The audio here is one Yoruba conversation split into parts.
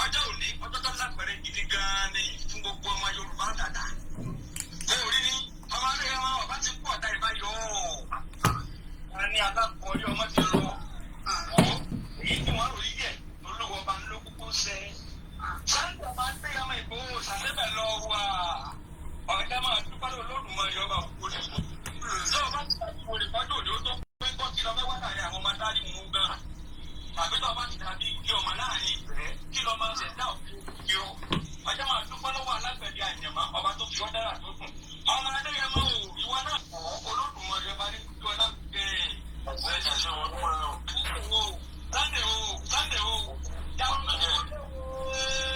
ọjọ́ òní ọjọ́ tó lápẹ̀rẹ̀ gidi gan-an ni fún gbogbo ọmọ Yorùbá dàda. Orí ni ọmọ adéyẹmọ ọba ti kú ọ̀tá ìbáyọ̀ wọn ní alákọ̀ọ́rí ọmọ ti lọ. Èyí tí wọ́n rò yí yẹ olówó ọba ló kúkú sẹ́. Sáńdà máa ń gbéyàmọ Ìgbòho sàṣẹ́bẹ̀ lọ wà. Ọ̀gá máa dúpẹ́ lọ́dún ìjọba òkú ni. Lọ́wọ́ bá ti tàbí wọlé fọ́jú òní ó tó pé kọ́ kí lọ fẹ́ wá láàrin àwọn ọmọ adarí mú gan. Àbí tó bá ti dàbí kí ọmọ láàrin ìfẹ́ kí lọ máa ṣẹ̀dá òfin òkè o. Ọjọ́ máa dúpẹ́ lọ́wọ́ alágbẹ̀dẹ àjẹmọ́ ọba tó fi ọ́ dára tó dùn. Ọmọ adéyẹmọ o ìwọ náà kọ́ Olódùmarè ọba ní kí ọlá bẹ́ẹ̀. Ọ̀sẹ̀ ìṣẹ̀ṣẹ̀ wọn ló máa ń Sunday o jáwọ́ náà.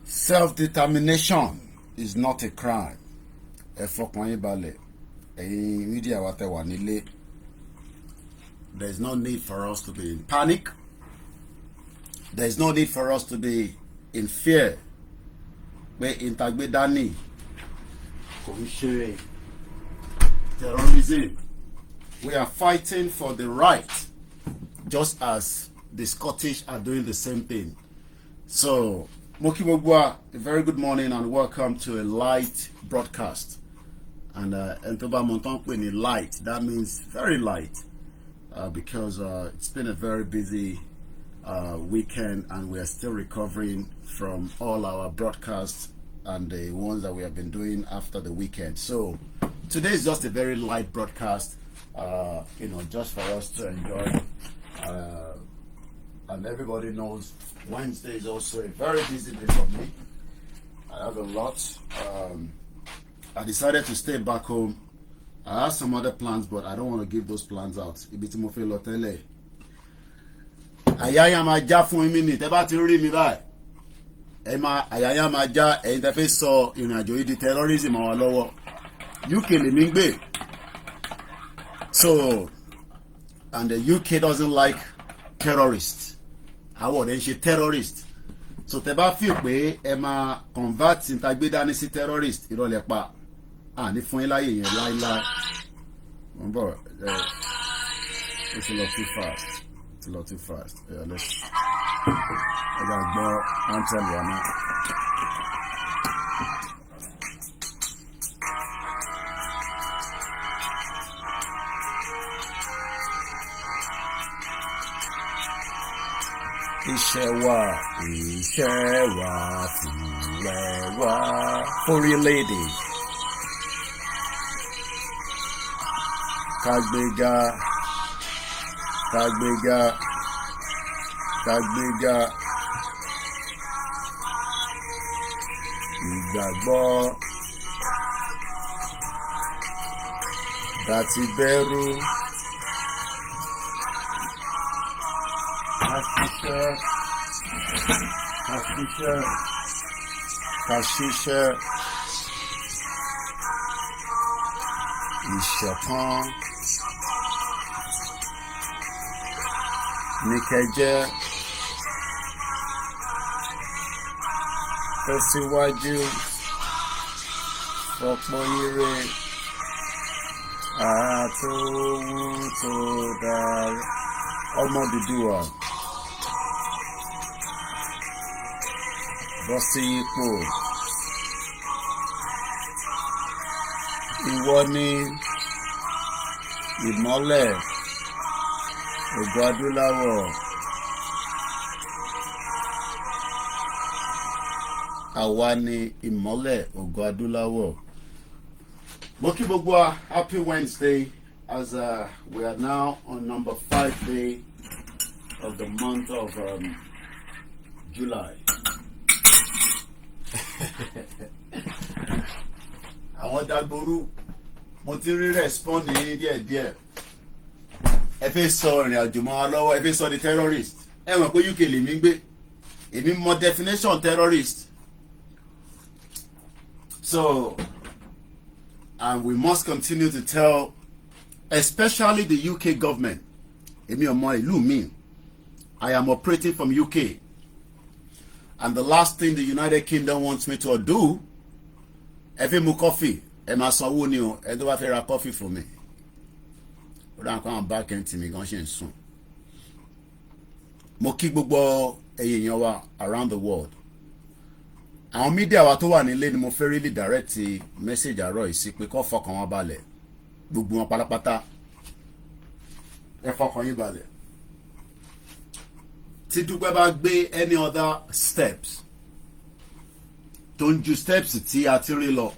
Self-determination is not a crime. Ẹ fọkàn yín balẹ̀. Ẹ̀yin media wa tẹ́ wà nílé. There is no need for us to be in panic. There is no need for us to be in fear. Pé ìtàgbé dání kò ń ṣe terrorism. We are fighting for the right, just as the Scottish are doing the same thing. So, Moki Mogwa, a very good morning and welcome to a light broadcast. And Entoba Monton when it light, that means very light, because it's been a very busy weekend and we are still recovering from all our broadcasts and the ones that we have been doing after the weekend. So today is just a very light broadcast, just for us to enjoy. And everybody knows Wednesday is also a very busy day for me. I have a lot. I decided to stay back home. I have some other plans, but I don't want to give those plans out. Ibi tí mo fẹ́ lọ tẹ́lẹ̀. Àyà máa já fún mi ní tẹ́ bá ti rí mi báyìí. Àyà máa já ẹ̀yin tẹ́ fẹ́ sọ ìrìnàjò yìí di terrorism àwọn lọ́wọ́. UK lèmi ń gbé. So, and the UK doesn't like terrorists. Àwọn ọ̀dẹ̀ ń ṣe terrorist. So tẹ́ bá feel pé ẹ máa convert ìtagbé dání sí terrorist ìrọ̀lẹ́ pa. Ní fún yín láyè yẹn láíláí. Mo ń bọ̀ ó ti lọ too fast. Ti lọ too fast. Ẹ bá gbọ́ anthem wa náà. Iṣẹ́ wa fúnlẹ̀ wa fórílẹ̀-èdè. Kagbéga. Ìgbàgbọ́. Dàtí bẹ̀rù. Kàṣiṣẹ́. Ìṣọ̀kan. Nìkẹ́jẹ́. Tẹ̀síwájú. Fọpọ́n ire. Àtòwú tó dára. Ọmọ Odùduwà. Bọ́ sí ipò. Ìwọ ni ìmọ́lẹ̀ ògo adúláwọ̀. Àwa ni ìmọ́lẹ̀ ògo adúláwọ̀. Mo kí gbogbo wa happy Wednesday as we are now on number 5 day of the month of July. Àwọn dagboru mo ti rí respond ní díẹ̀díẹ̀. Ẹ fẹ́ sọ ìrìn àjò mọ́ wa lọ́wọ́, ẹ fẹ́ sọ di terrorist. Ẹ mọ̀ pé UK lèmi gbé. Èmi mọ definition terrorist. So, and we must continue to tell especially the UK government. Èmi ọmọ ìlú mi. I am operating from UK. And the last thing the United Kingdom wants me to do, every mu coffee, ẹ máa sanwó ni o, ẹ tó bá fẹ́ ra coffee for me. Ó dáhùn kó àwọn back end mi gan ṣe ń sùn. Mo kí gbogbo ẹ̀yin èèyàn wa around the world. Àwọn media wa tó wà nílé ni mo fẹ́ really direct message àárọ̀ yìí sí pé kó fọkàn wọn balẹ̀. Gbogbo wọn pátápátá. Ẹ fọkàn yín balẹ̀. Tí Dúpẹ́ bá gbé any other steps, tó ń ju steps tí a ti rí lọ,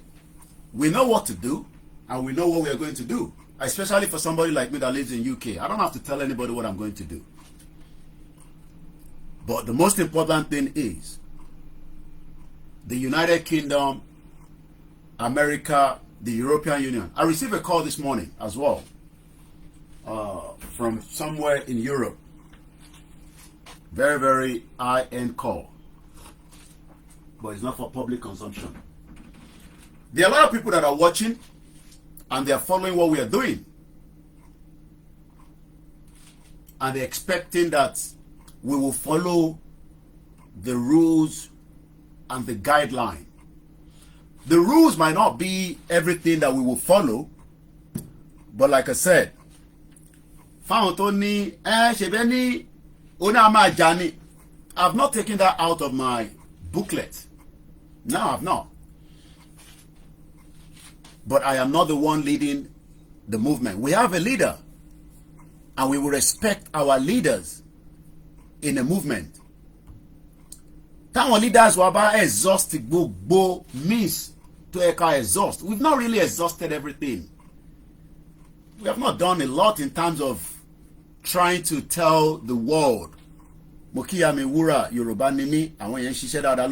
we know what to do and we know what we are going to do, especially for somebody like me that lives in UK. I don't have to tell anybody what I'm going to do. But the most important thing is the United Kingdom, America, the European Union. I received a call this morning as well from somewhere in Europe. Very, very high-end call. But it's not for public consumption. There are a lot of people that are watching and they are following what we are doing. And they're expecting that we will follow the rules and the guideline. The rules might not be everything that we will follow, but like I said, I've not taken that out of my booklet. No, I've not. But I am not the one leading the movement. We have a leader, and we will respect our leaders in a movement. Táwọn leaders were about exhaust gbogbo means to exhaust. We've not really exhausted everything. We have not done a lot in terms of trying to tell the world. Mokiyami Wura Yòrùbá ni mí, àwọn yẹn ṣiṣẹ́ dáadáa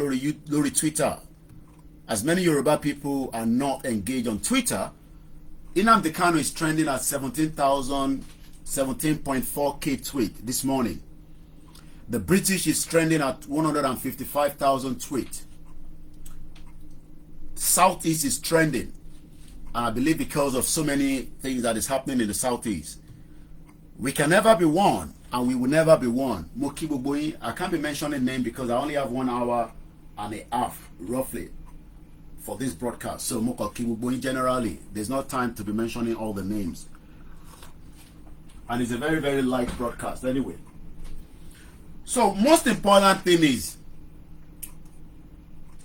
lórí Twitter. As many Yoruba people are not engaged on Twitter, Nnamdi Kanu is trending at 17.4k tweet this morning. The British is trending at 155,000 tweet. Southeast is trending, and I believe because of so many things that is happening in the Southeast. We can never be one, and we will never be one. Moki Boboyi, I can't be mentioning name because I only have 1 hour and a half, roughly, for this broadcast. So Moki Boboyi generally, there's no time to be mentioning all the names. And it's a very, very light broadcast anyway. So most important thing is,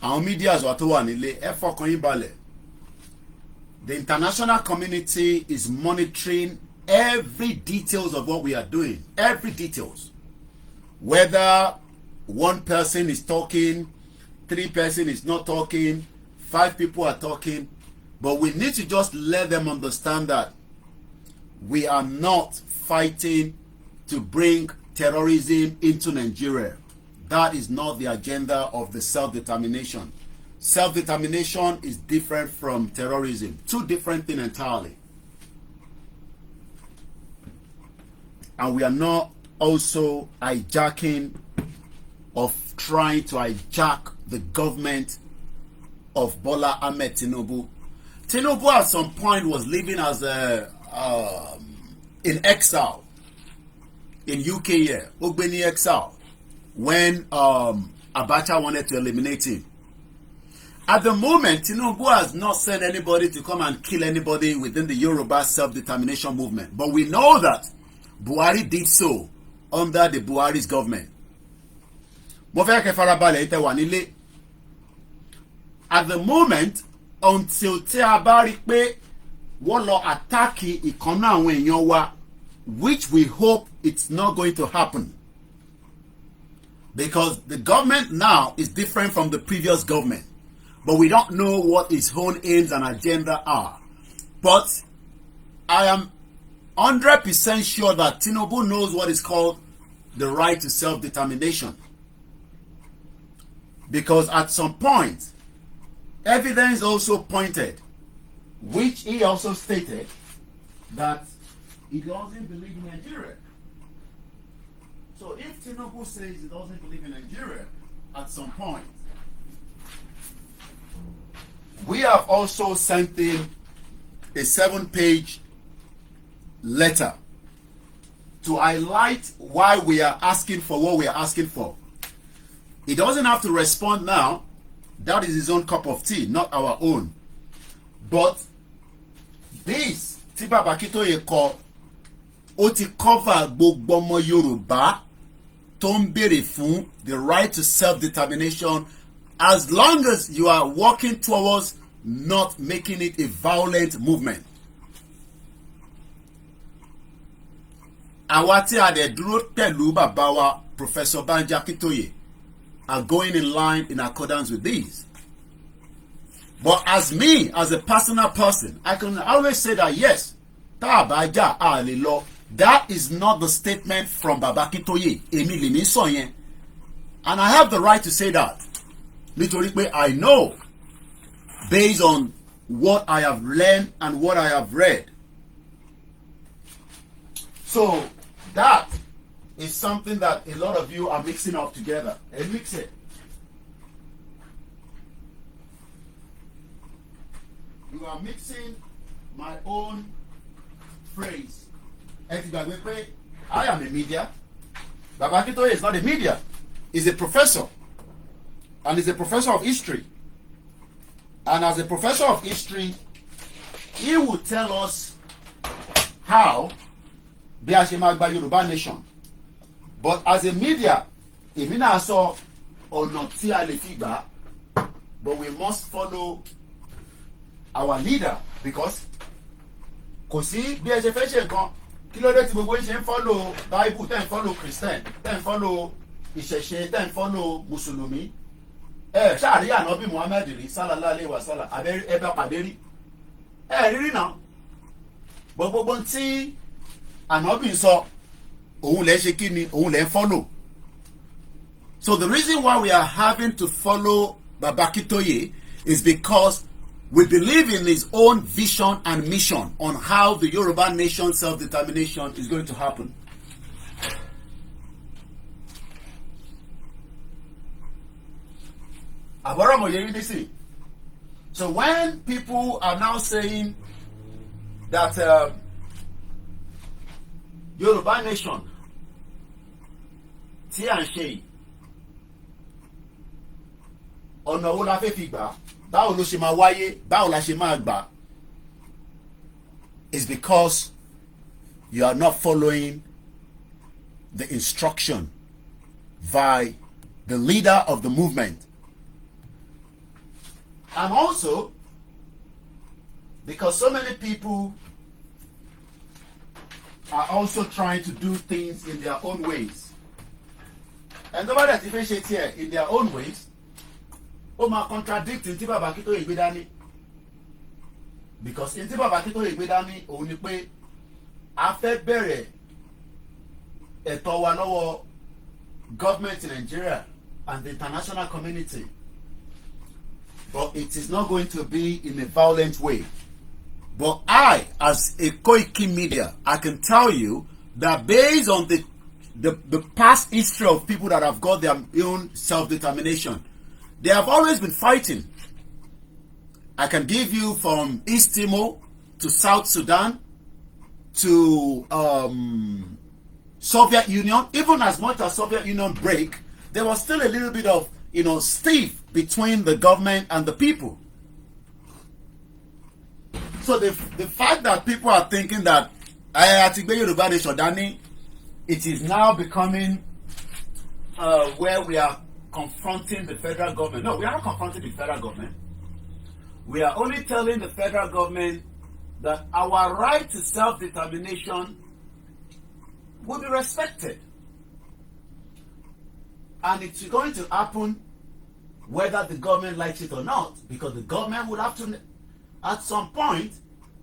our media is what the international community is monitoring every details of what we are doing. Every details. Whether one person is talking, 3 person is not talking, 5 people are talking. But we need to just let them understand that we are not fighting to bring terrorism into Nigeria. That is not the agenda of the self-determination. Self-determination is different from terrorism. 2 different things entirely. And we are not also hijacking of trying to hijack the government of Bola Ahmed Tinubu. Tinubu at some point was living as in exile in UK here, Ogbeni exile, when Abacha wanted to eliminate him. At the moment, Tinubu has not sent anybody to come and kill anybody within the Yoruba self-determination movement. But we know that Buhari did so under the Buhari's government. At the moment, until tí a bá rí pé wọ́n lọ attack ìkànnà àwọn èèyàn wa, which we hope it's not going to happen. Because the government now is different from the previous government. But we don't know what its own aims and agenda are. But I am 100% sure that Tinubu knows what is called the right to self-determination. Because at some point, evidence also pointed, which he also stated, that he doesn't believe in Nigeria. So if Tinubu says he doesn't believe in Nigeria, at some point, we have also sent in a 7-page letter to highlight why we are asking for what we are asking for. He doesn't have to respond now. That is his own cup of tea, not our own. But this tí Baba Akintoye kọ, ó ti cover gbogbo ọmọ Yorùbá tó ń béèrè fún the right to self-determination, as long as you are working towards not making it a violent movement. Àwa tí a dẹ̀ dúró pẹ̀lú bàbá wa Professor Banji Akintoye are going in line in accordance with these. But as me, as a personal person, I can always say that yes, tá bá jà a lè lọ. That is not the statement from Baba Akintoye. Èmi lèmi sọ yẹn. And I have the right to say that. Nítorí pé I know, based on what I have learned and what I have read. So that is something that a lot of you are mixing up together. And mix it. You are mixing my own phrase. I am a media. Baba Akintoye is not a media. He's a professor. And he's a professor of history. And as a professor of history, he will tell us how bí a ṣe máa gba Yorùbá nation. But as a media, èmi náà sọ ọ̀nà tí a lè fi gbà. But we must follow our leader, because kò sí bí ẹ ṣe fẹ́ ṣe nǹkan. Kí ló dé tí gbogbo yín ṣe ń follow Bible, tẹ́ ń follow Christian, tẹ́ ń follow ìṣẹ̀ṣe, tẹ́ ń follow Mùsùlùmí. Ṣáàrí ànábì Muhammad rí sallallahu alaihi wasallam ẹ bá pàdé rí. Rírí náà. Gbogbo tí ànábì sọ, òun lẹ ṣe kí ni, òun lẹ follow. So the reason why we are having to follow Baba Akintoye is because we believe in his own vision and mission on how the Yoruba nation self-determination is going to happen. So when people are now saying that Yoruba nation tí à ń ṣe ọ̀nà wo la fẹ́ fi gbà, báwo ló ṣe máa wáyé, báwo la ṣe máa gbà, is because you are not following the instruction by the leader of the movement. And also because so many people are also trying to do things in their own ways. And nobody that differentiates here in their own ways, ó máa contradict ní tí Baba Akintoye gbé dání. Because ní tí Baba Akintoye gbé dání, òun ni pé a fẹ́ bẹ̀rẹ̀ ẹ̀tọ́ wa lọ́wọ́ government in Nigeria and the international community. But it is not going to be in a violent way. But I, as a Koiki media, I can tell you that based on the past history of people that have got their own self-determination, they have always been fighting. I can give you from East Timor to South Sudan to Soviet Union. Even as much as Soviet Union break, there was still a little bit of stiff between the government and the people. So the fact that people are thinking that Yoruba nation, it is now becoming where we are confronting the federal government. No, we are not confronting the federal government. We are only telling the federal government that our right to self-determination will be respected. And it's going to happen whether the government likes it or not, because the government would have to, at some point,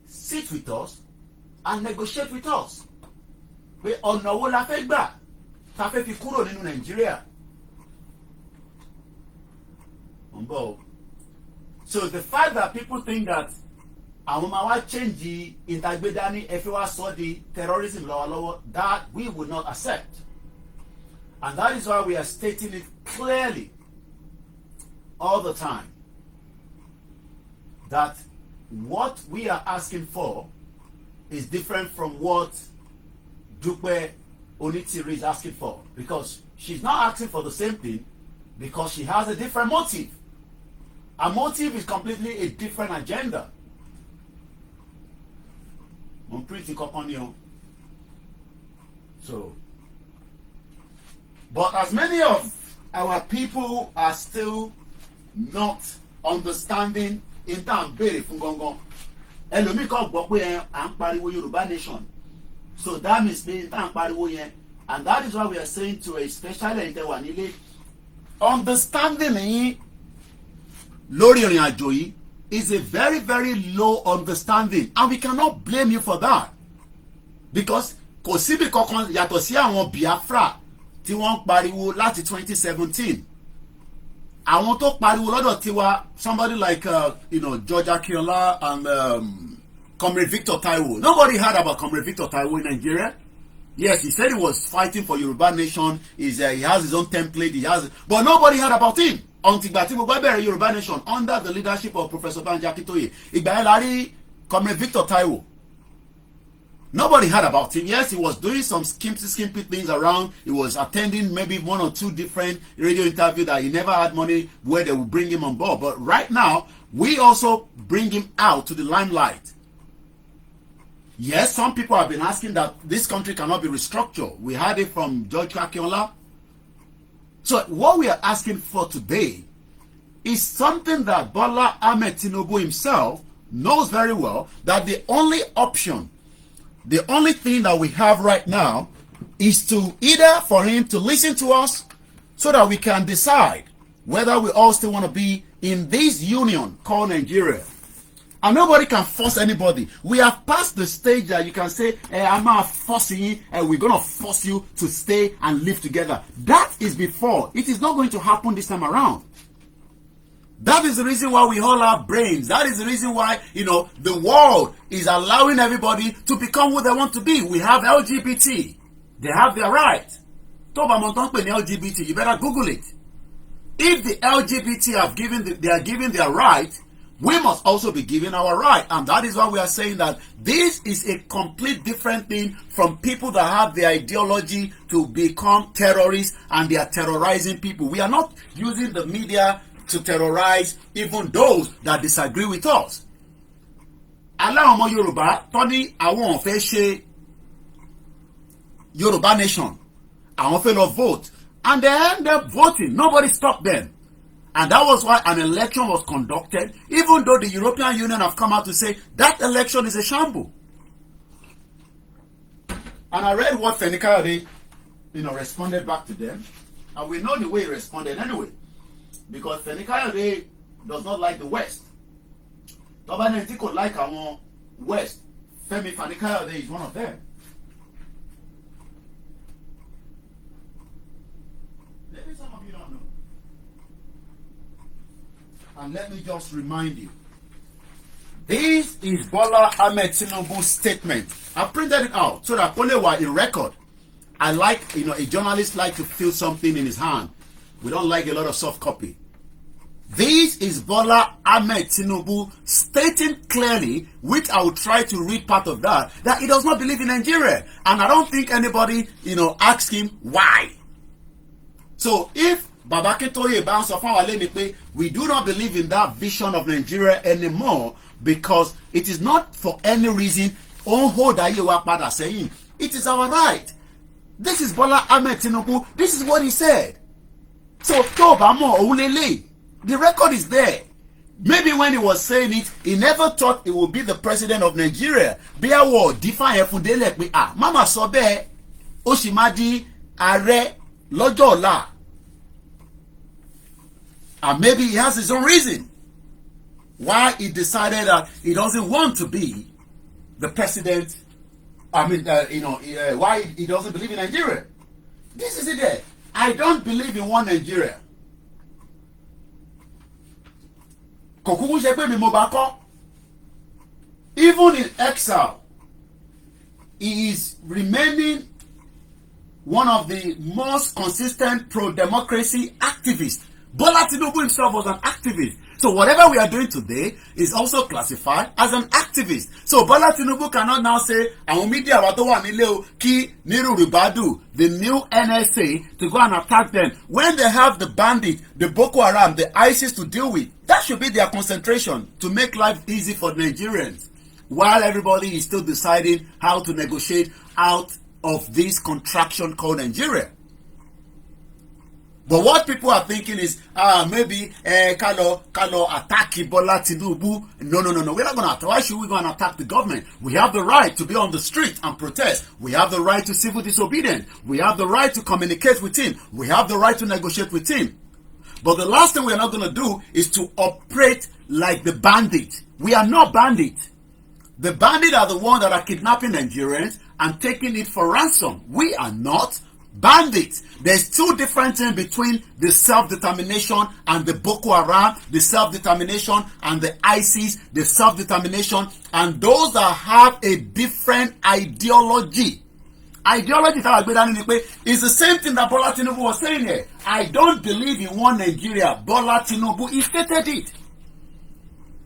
sit with us and negotiate with us. Pé ọ̀nà wo la fẹ́ gbà tá fẹ́ fi kúrò nínú Nàìjíríà. So the fact that people think that àwọn máa wá change ìtagbédání ẹ fẹ́ wá sọ di terrorism lọ́wọ́lọ́wọ́, that we would not accept. And that is why we are stating it clearly all the time that what we are asking for is different from what Dupe Onitiri is asking for, because she's not asking for the same thing, because she has a different motive. Her motive is completely a different agenda. I'm pretty on you. So, but as many of our people are still not understanding in terms of Fungongo, ẹlòmíì kan gbọ́ pé à ń pariwo Yorùbá nation, so that means pé tá à ń pariwo yẹn, and that is why we are saying to especially ẹ̀yin tẹ́ wà nílé, understanding yín lórí ìrìn àjò yìí is a very very low understanding, and we cannot blame you for that, because kò síbi kankan yàtọ̀ sí àwọn Biafra tí wọ́n ń pariwo láti 2017. Àwọn tó pariwo lọ́dọ̀ tiwa, somebody like George Akinola and Comrade Victor Taiwo. Nobody heard about Comrade Victor Taiwo in Nigeria. Yes, he said he was fighting for Yoruba nation. He has his own template. But nobody heard about him until Yoruba nation under the leadership of Professor Banji Akintoye. Ìgbà yẹn la rí Comrade Victor Taiwo. Nobody heard about him. Yes, he was doing some skimpy things around. He was attending maybe 1 or 2 different radio interviews that he never had money where they would bring him on board. But right now, we also bring him out to the limelight. Yes, some people have been asking that this country cannot be restructured. We heard it from George Akinola. So what we are asking for today is something that Bola Ahmed Tinubu himself knows very well, that the only option, the only thing that we have right now is to either for him to listen to us so that we can decide whether we all still want to be in this union called Nigeria. And nobody can force anybody. We have passed the stage that you can say, I'm not forcing you, and we're going to force you to stay and live together. That is before. It is not going to happen this time around. That is the reason why we all have brains. That is the reason why, the world is allowing everybody to become who they want to be. We have LGBT. They have their right. LGBT, you better Google it. If the LGBT they are given their right, we must also be given our right. And that is why we are saying that this is a complete different thing from people that have the ideology to become terrorists and they are terrorizing people. We are not using the media to terrorize even those that disagree with us. Àwọn ọmọ Yorùbá tó ní àwọn ò fẹ́ ṣe Yorùbá nation, àwọn fẹ́ lọ vote, and they end up voting. Nobody stopped them. And that was why an election was conducted, even though the European Union have come out to say that election is a shambles. And I read what Femi Kayode, responded back to them, and we know the way he responded anyway. Because Femi Kayode does not like the West. Tobanenti could like our West. Femi Kayode is one of them. Maybe some of you don't know. And let me just remind you. This is Bola Ahmed Tinubu's statement. I printed it out so that only while in record. I like, a journalist like to feel something in his hand. We don't like a lot of soft copy. This is Bola Ahmed Tinubu stating clearly, which I will try to read part of that he does not believe in Nigeria. And I don't think anybody, asked him why. So if Baba Akintoye bounce off our lane, we do not believe in that vision of Nigeria anymore, because it is not for any reason saying it is our right. This is Bola Ahmed Tinubu. This is what he said. So the record is there. Maybe when he was saying it, he never thought he would be the president of Nigeria. Mama Sobe Oshimadi Are Lojola. And maybe he has his own reason why he decided that he doesn't want to be the president. Why he doesn't believe in Nigeria. This is it there. I don't believe in one Nigeria. Even in exile, he is remaining one of the most consistent pro-democracy activists. Bola Tinubu himself was an activist. So whatever we are doing today is also classified as an activist. So Bola Tinubu cannot now say, àwọn media wa tó wà nílé o kí ní Yòrùbá do the new NSA to go and attack them when they have the bandit, the Boko Haram, the ISIS to deal with. That should be their concentration to make life easy for Nigerians, while everybody is still deciding how to negotiate out of this contraction called Nigeria. But what people are thinking is, maybe Kalo attack Bola Tinubu. No. We're not going to attack. Why should we go and attack the government? We have the right to be on the street and protest. We have the right to civil disobedience. We have the right to communicate with him. We have the right to negotiate with him. But the last thing we are not going to do is to operate like the bandit. We are not bandits. The bandits are the ones that are kidnapping Nigerians and taking it for ransom. We are not bandits. There's two different things between the self-determination and the Boko Haram, the self-determination and the ISIS, the self-determination and those that have a different ideology. Ideology is the same thing that Bola Tinubu was saying here. I don't believe in one Nigeria. Bola Tinubu, he stated it.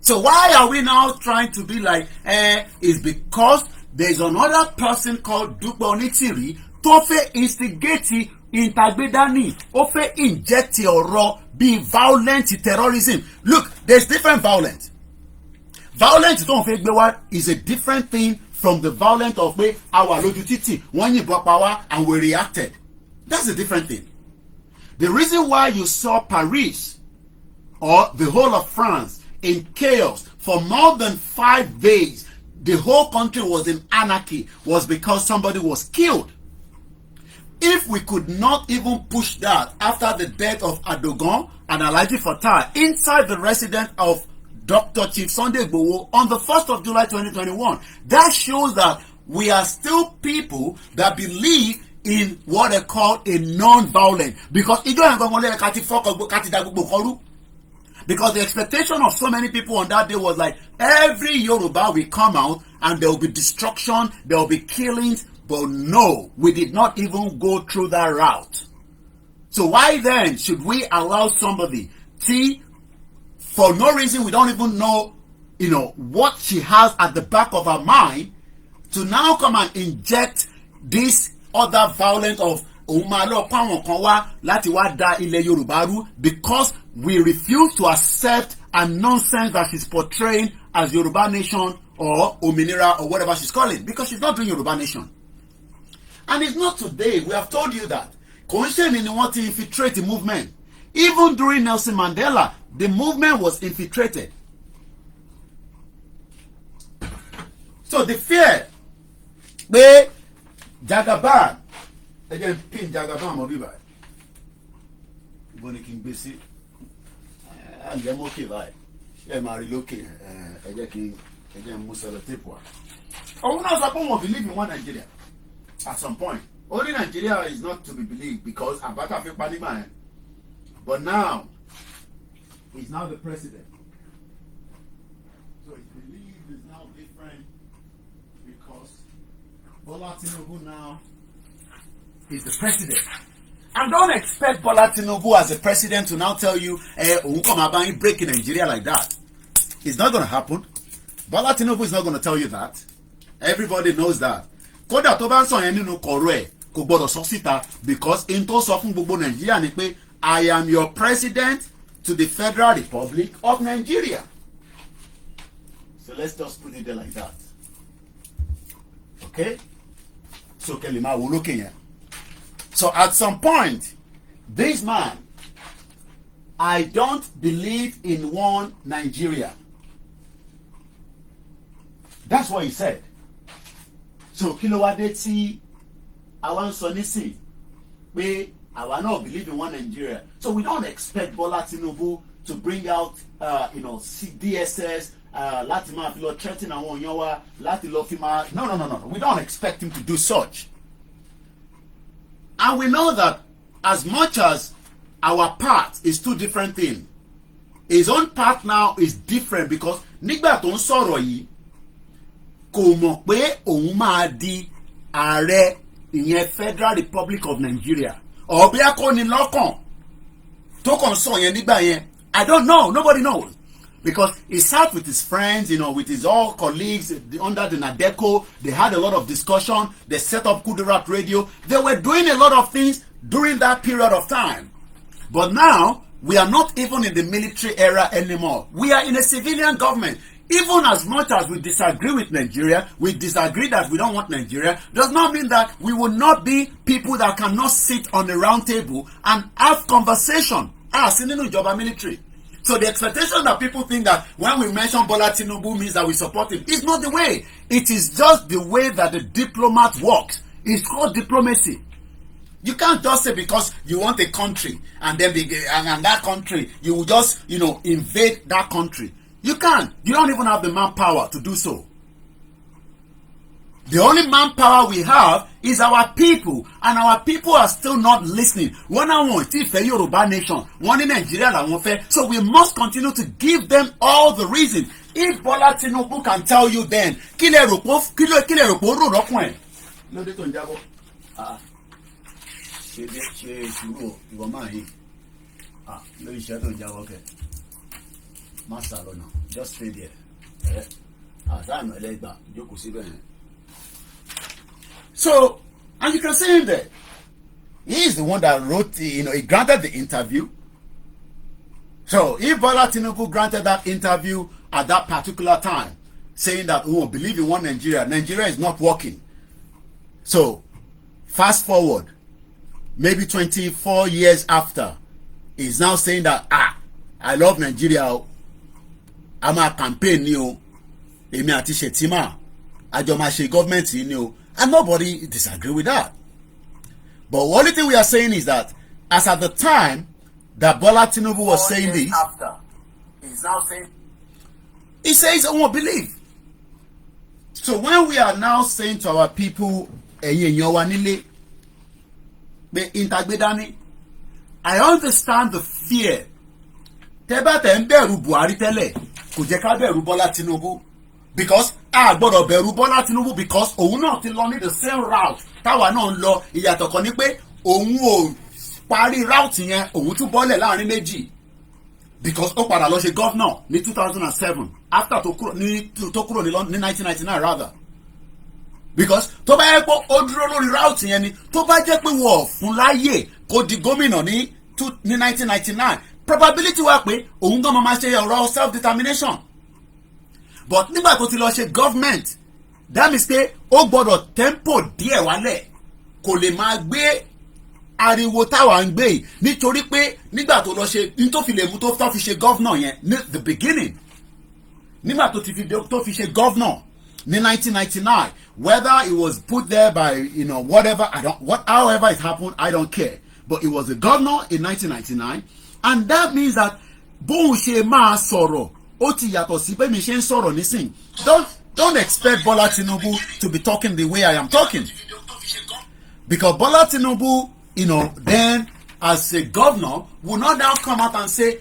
So why are we now trying to be like, it's because there's another person called Dupe Onitiri tó fẹ́ instigate Intagbedani, ó fẹ́ inject ọ̀rọ̀ bí violent terrorism. Look, there's different violence. Violence tó ń fẹ́ gbé wá is a different thing from the violence of pé àwa lójú títì wọ́n yìnbọn pa wá and we reacted. That's a different thing. The reason why you saw Paris or the whole of France in chaos for more than 5 days, the whole country was in anarchy, was because somebody was killed. If we could not even push that after the death of Adogon and Alhaji Fatai inside the residence of Dr. Chief Sunday Igboho on the 1st of July 2021, that shows that we are still people that believe in what they call a non-violent. Because the expectation of so many people on that day was like every Yoruba will come out and there will be destruction, there will be killings. But no, we did not even go through that route. So why then should we allow somebody, for no reason, we don't even know, what she has at the back of her mind, to now come and inject this other violence of because we refuse to accept a nonsense that she's portraying as Yoruba Nation or Ominira or whatever she's calling, because she's not doing Yoruba Nation. And it's not today. We have told you that. Conscience want to infiltrate the movement. Even during Nelson Mandela, the movement was infiltrated. So the fear, the Jagaban, again, pin Jagaban Mobiba. Bonnie King BC. And them okay, right? Yeah, Mary Loki, again, Musala Tipwa. Oh, no, I don't believe in one Nigeria. At some point, only Nigeria is not to be believed because Abaka Fekpaniman. But now, he's now the president. So his belief is now different because Bola Tinubu now is the president. And don't expect Bola Tinubu as a president to now tell you, break in Nigeria like that. It's not going to happen. Bola Tinubu is not going to tell you that. Everybody knows that. Kódà tó bá ń sọ yẹn nínú kọ̀rọ̀ ẹ̀ kò gbọ́dọ̀ sọ síta because in tó sọ fún gbogbo Nàìjíríà ni pé I am your president to the Federal Republic of Nigeria. So let's just put it there like that. Okay? So Kelima will look in. So at some point, this man, I don't believe in one Nigeria. That's what he said. So kí ló wá dé tí àwa ń sọ nísìn pé àwa náà believe in one Nigeria. So we don't expect Bola Tinubu to bring out DSS láti máa fi lọ threaten àwọn èèyàn wa láti lọ fi máa no. We don't expect him to do such. And we know that as much as our part is two different things, his own part now is different because nígbà tó ń sọ̀rọ̀ yìí kò mọ̀ pé òun máa di ààrẹ ìyẹn Federal Republic of Nigeria ọ̀bí akọni lọ́kàn tó kàn sọ yẹn nígbà yẹn I don't know, nobody knows. because he sat with his friends, with his all colleagues under the Nadeco. They had a lot of discussion. They set up Kudirat Radio. They were doing a lot of things during that period of time. But now, we are not even in the military era anymore. We are in a civilian government. Even as much as we disagree with Nigeria, we disagree that we don't want Nigeria, does not mean that we will not be people that cannot sit on a round table and have conversation as in the job military. So the expectation that people think that when we mention Bola Tinubu means that we support him is not the way. It is just the way that the diplomat works. It's called diplomacy. You can't just say because you want a country and then and that country, you will just, invade that country. You can't. You don't even have the manpower to do so. The only manpower we have is our people, and our people are still not listening. One on one, it's a Yòrùbá nation, one in Nigeria, so we must continue to give them all the reason. If Bola Tinubu can tell you then, just stay there. So, and you can see him there. He is the one that wrote, he granted the interview. So, if Bola Tinubu granted that interview at that particular time, saying that, believe in one Nigeria, Nigeria is not working. So, fast forward, maybe 24 years after, he's now saying that, I love Nigeria. I'm a campaign new. Emi ati Shetima. Ajomashe government new. And nobody disagree with that. But the only thing we are saying is that as at the time that Bola Tinubu was saying this, after, he's now saying, he says, I won't believe. So when we are now saying to our people, I understand the fear. Teba temberu Buhari tele, kujeka beru Bola Tinubu, because gbọ́dọ̀ bẹ̀rù Bola Tinubu because òun náà ti lọ ní the same route táwa náà ń lọ. Ìyàtọ̀ kan ní pé òun ò parí route yẹn, òun tún bọ́lẹ̀ láàrin méjì because ó padà lọ ṣe governor ní 2007 after tó kúrò ní 1999 rather. Because tó bá yẹ pé ó dúró lórí route yẹn ni, tó bá jẹ́ pé wọ́n fún láyè kó di gómìnà ní 1999, probability wà pé òun gan máa ṣe ọ̀rọ̀ self determination. But nígbà tó ti lọ ṣe government, that means pé ó gbọ́dọ̀ tempo díẹ̀ wálẹ̀, kò lè máa gbé ariwo táwa ń gbé nítorí pé nígbà tó lọ ṣe ní tó fi lè mú tó fi ṣe governor yẹn ní the beginning, nígbà tó fi ṣe governor ní 1999, whether it was put there by whatever, however it happened, I don't care, but it was a governor in 1999, and that means that bóun ṣe máa sọ̀rọ̀ ó ti yàtọ̀ sí pé mi ṣe ń sọ̀rọ̀ nísìn. Don't expect Bola Tinubu to be talking the way I am talking, because Bola Tinubu, then as a governor will not now come out and say,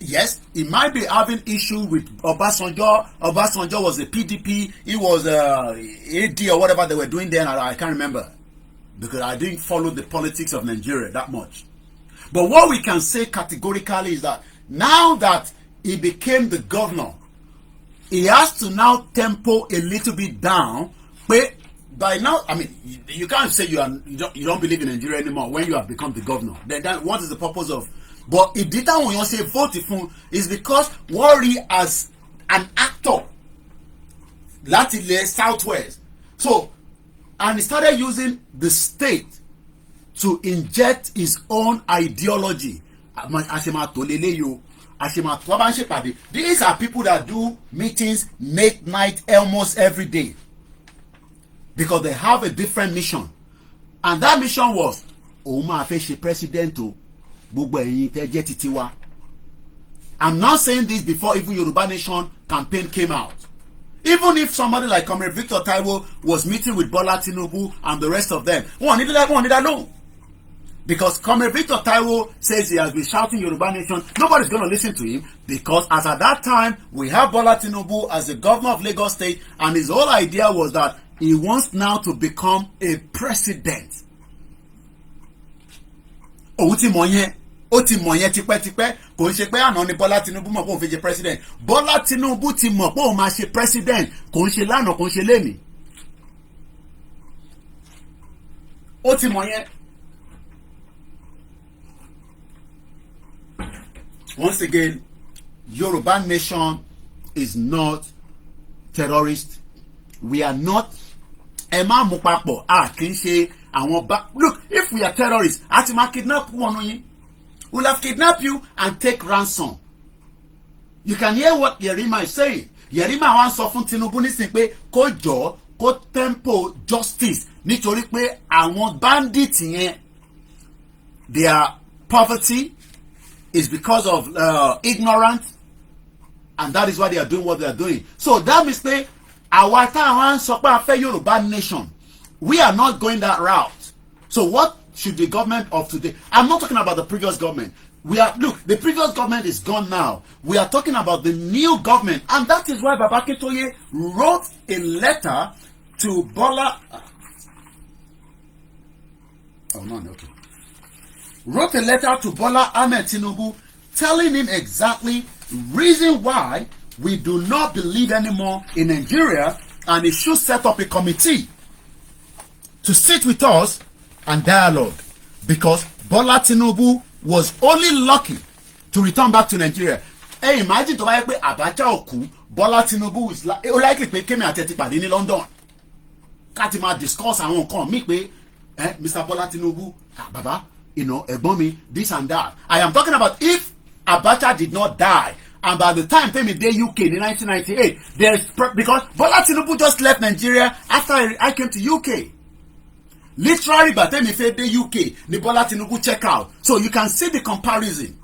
yes, he might be having issue with Obasanjo. Obasanjo was a PDP, he was AD or whatever they were doing then. I can't remember because I didn't follow the politics of Nigeria that much. But what we can say categorically is that now that he became the governor, he has to now tempo a little bit down. But by now, I mean, you can't say you don't believe in Nigeria anymore when you have become the governor. Then what is the purpose of? But it didn't when you say vote for is because Worry as an actor, Latile Southwest. So, and he started using the state to inject his own ideology. These are people that do meetings late night almost every day because they have a different mission, and that mission was president. I'm not saying this before even Yòrùbá Nation campaign came out. Even if somebody like Comrade Victor Taiwo was meeting with Bola Tinubu and the rest of them, one need that know. Because Comrade Victor Taiwo says he has been shouting Yòrùbá Nation, nobody's going to listen to him because as at that time, we have Bola Tinubu as the governor of Lagos State, and his whole idea was that he wants now to become a president. ó ti mọ̀ yẹn tipẹ́tipẹ́ kò ń ṣe pé àná ni Bọ́lá Tinubu mọ̀ pé òun fi ṣe president Bọ́lá Tinubu ti mọ̀ pé òun máa ṣe president kò ń ṣe lánàá kò ń ṣe lénìí ó ti mọ̀ yẹn. Once again, Yòrùbá nation is not terrorist. We are not. Ẹ má mú papọ̀ a kì í ṣe àwọn bá. Look, if we are terrorists, a ti máa kidnap one of you. We'll have kidnapped you and take ransom. You can hear what Yerima is saying. Yerima wá sọ fún Tinubu nísìnyí pé kó jọ kó tempo justice nítorí pé àwọn bandits yẹn their poverty is because of ignorance, and that is why they are doing what they are doing. So that means pé àwa táwọn sọ pé a fẹ́ Yorùbá nation, we are not going that route. So what should the government of today? I'm not talking about the previous government. Look, the previous government is gone now. We are talking about the new government, and that is why Baba Akintoye wrote a letter to Bola. Oh no, okay. Wrote a letter to Bola Ahmed Tinubu telling him exactly reason why we do not believe anymore in Nigeria, and he should set up a committee to sit with us and dialogue, because Bola Tinubu was only lucky to return back to Nigeria. Hey, imagine tó bá yẹ pé Abacha ò kú, Bola Tinubu is likely pé kémi àti ẹ ti pàdé ní London ká ti máa discuss àwọn nǹkan mi pé Mr. Bola Tinubu baba ẹ̀gbọ́n mi this and that. I am talking about if Abacha did not die, and by the time Temi dey UK in 1998, because Bola Tinubu just left Nigeria after I came to UK. Literally, by the time he said the UK, the Bola Tinubu check out. So you can see the comparison.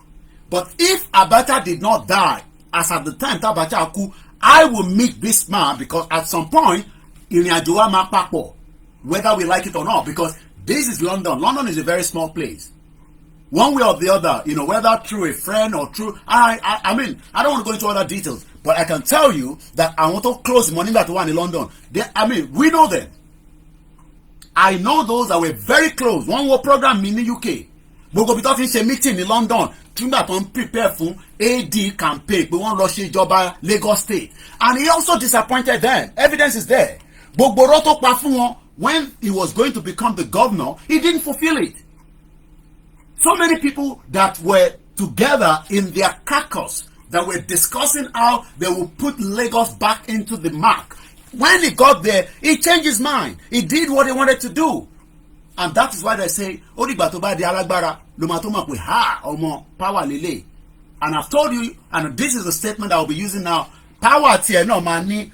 But if Abacha did not die, as at the time Abacha Aku, I will meet this man, because at some point, ìrìnàjò wa máa papọ̀, whether we like it or not, because this is London. London is a very small place. One way or the other, whether through a friend or through, I mean, I don't want to go into other details, but I can tell you that I want to close money that one in London. We know them. I know those that were very close. One war program in the UK. Gbogbo bí tó fi ṣe meeting in London. Túngbà tó ń prepare fún AD campaign pé wọ́n lọ ṣe ìjọba Lagos State. And he also disappointed them. Evidence is there. Gbogbo ọ̀rọ̀ tó pa fún wọn when he was going to become the governor, he didn't fulfill it. So many people that were together in their caucus that were discussing how they will put Lagos back into the mark. When he got there, he changed his mind. He did what he wanted to do. And that is why they say, Odigba to ba di alagbara, lo ma to mọ̀ pé ọmọ power lele. And I've told you, and this is the statement I will be using now, power tiẹ̀ náà máa ní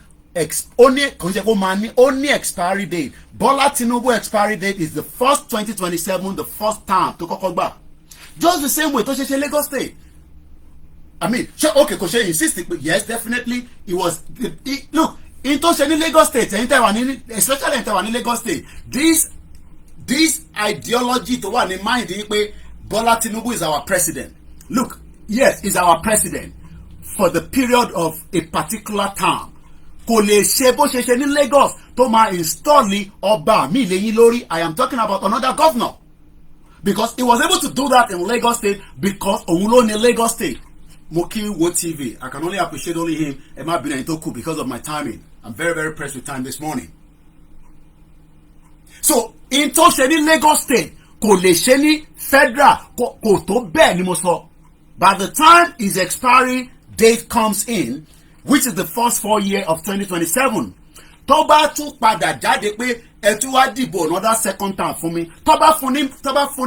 only expiry date. Bola Tinubu expiry date is the first 2027, the first term to kọ́kọ́ gbà. Just the same way tó ṣe Lagos State. I mean, okay, kò ṣe insist, but yes, definitely, it was. Look, in tó ṣe ní Lagos State, especially in Taiwan, Lagos State, this ideology tó wà ní mind yìí pé Bola Tinubu is our president. Look, yes, he's our president for the period of a particular term. Kò lè ṣe bó ṣe ṣe ní Lagos tó máa install ọba mi lẹ́yìn lórí. I am talking about another governor, because he was able to do that in Lagos State because òun ló ní Lagos State. Moki Wo TV, I can only appreciate only him. Emma Bina Itoku because of my timing. I'm very, very pressed with time this morning. So, in tó ṣe ní Lagos State, kò lè ṣe ní federal, kò tó bẹ́ẹ̀ ni mo sọ. By the time his expiry date comes in, which is the first 4 years of 2027, tó bá tún padà jáde pé ẹ tún wá dìbò another second term fún mi, tó bá fún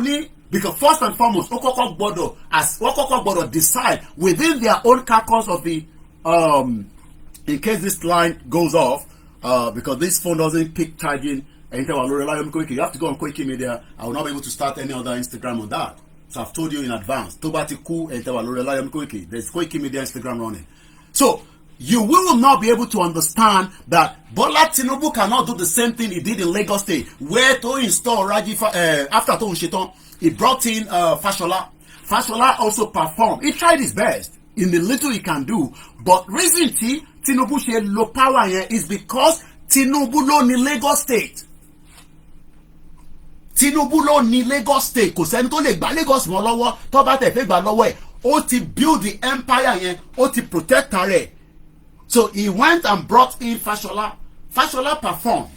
ní, because first and foremost, wọ́n kọ́kọ́ gbọ́dọ̀ decide within their own caucus of the, in case this line goes off, because this phone doesn't pick charging, and you have to go on Koiki Media. I will not be able to start any other Instagram on that. So I've told you in advance. There's Koiki Media Instagram running. So you will not be able to understand that Bola Tinubu cannot do the same thing he did in Lagos State, where to install Raji after Toun Shetan, he brought in Fashola. Fashola also performed. He tried his best in the little he can do, but reason Tinubu ṣe low power here is because Tinubu ló ní Lagos State. Tinubu ló ní Lagos state, kò sẹ́ni tó lè gba Lagos mọ́ lọ́wọ́ tó bá tẹ̀ fẹ́ gbà lọ́wọ́ ẹ̀. Ó ti build the empire yẹn, ó ti protect rẹ̀. So he went and brought in Fashola. Fashola performed.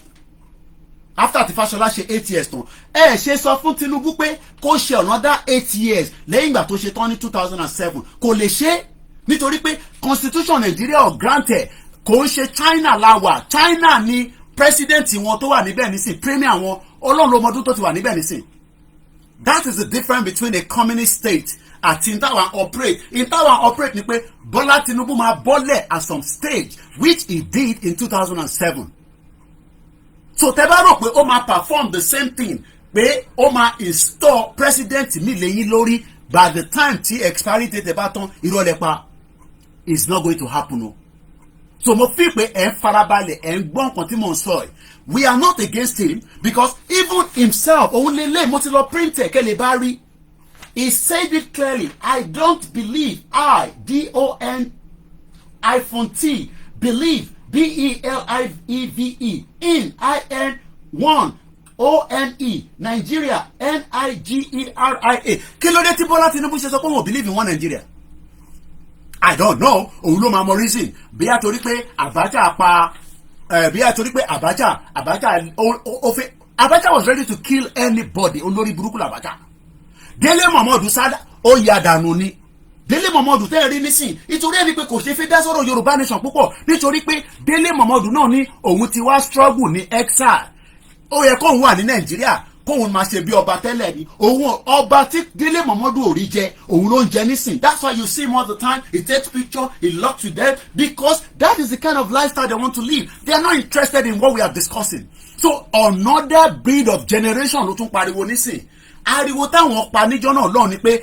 After tí Fashola ṣe 8 years tán, ṣe sọ fún Tinubu pé kó ṣe another 8 years lẹ́yìn ìgbà tó ṣe tán ní 2007. Kò lè ṣe nítorí pé constitution Nigeria ò granted. Kò ń ṣe China láwà. China ni president wọn tó wà níbẹ̀ nísìn, premier wọn Ọlọ́run ló mọdún tó ti wà níbẹ̀ nísìn. That is the difference between a communist state àti ìtawà operate. Ìtawà operate ni pé Bọ́lá Tinubu máa bọ́lẹ̀ at some stage, which he did in 2007. So tẹ́ bá rò pé ó máa perform the same thing, pé ó máa install president mi lẹ́yìn lórí by the time tí expiry date bá tán, ìrọ̀lẹ́ pa, it's not going to happen o. So mo fi pé ẹ̀ ń farabalẹ̀, ẹ̀ ń gbọ́ nǹkan tí mo ń sọ ẹ̀. We are not against him because even himself, òun lè lé mo ti lọ print ẹ̀ kẹ́ lè bá rí. He said it clearly. I don't believe, D-O-N-T, believe, B-E-L-I-E-V-E, in, I-N-1, O-N-E, Nigeria, N-I-G-E-R-I-A. Kí ló dé tí Bọ́lá Tinubu ṣe sọ pé wọ́n believe in one Nigeria? I don't know. Òun ló máa mọ reason. Bí a torí pé Abacha pa, bí a torí pé Abacha was ready to kill anybody. Olórí burúkú l'Abacha. Délé Momodu sada ó ya dànù ni. Délé Momodu tẹ́ rí nísìn nítorí ẹni pé kò ṣe fi dá sọ̀rọ̀ Yorùbá nation púpọ̀ nítorí pé Délé Momodu náà ní òun ti wá struggle ní exile. Ó yẹ kóun wà ní Nàìjíríà kóun máa ṣe bí ọba tẹ́lẹ̀ ni. Òun ọba tí Délé Momodu ò rí jẹ òun ló ń jẹ nísìn. That's why you see him all the time. He takes picture, he looks with them because that is the kind of lifestyle they want to live. They are not interested in what we are discussing. So another breed of generation ló tún pariwo nísìn. Ariwo táwọn pa níjọ́ náà lọ́ọ̀ ni pé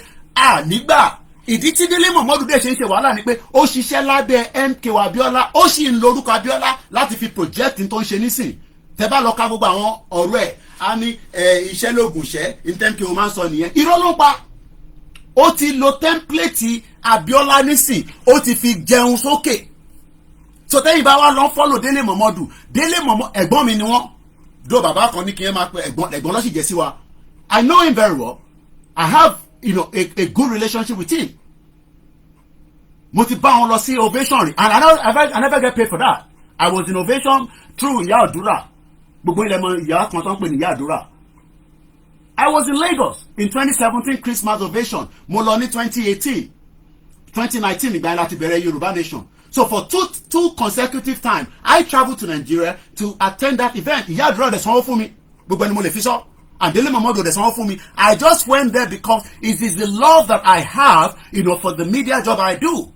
nígbà ìdí tí Délé Momodu dé ṣe ń ṣe wàhálà ni pé ó ṣiṣẹ́ lábẹ́ MKO Abiola, ó sì ń lórúkọ Abiola láti fi project tó ń ṣe nísìn. Tẹ́ bá lọ ka gbogbo àwọn ọ̀rọ̀ ẹ̀ á ní iṣẹ́ lóògùn iṣẹ́ MKO máa ń sọ nìyẹn. Irọ́ ló ń pa. Ó ti lo template Abiola nísìn, ó ti fi jẹun sókè. So tẹ́yìn bá wá lọ follow Délé Momodu, Délé Momodu ẹ̀gbọ́n mi ni wọ́n. Dó bàbá kan ní kí ẹ máa pe ẹ̀gbọ́n ló sì jẹ́ sí wa. I know him very well. I have, a good relationship with him. Mo ti bá wọn lọ sí Ovation rí, and I never get paid for that. I was in Ovation through Ìyá Àdúrà. Gbogbo ilẹ̀ mọ ìyá kan tó ń pè ní Ìyá Àdúrà. I was in Lagos in 2017 Christmas Ovation. Mo lọ ní 2018, 2019 ìgbà yẹn láti bẹ̀rẹ̀ Yorùbá nation. So for two consecutive times, I traveled to Nigeria to attend that event. Ìyá Àdúrà dẹ̀ sanwó fún mi. Gbogbo ẹni mo lè fi sọ. And Délé Momodu dẹ̀ sanwó fún mi. I just went there because it is the love that I have, for the media job I do.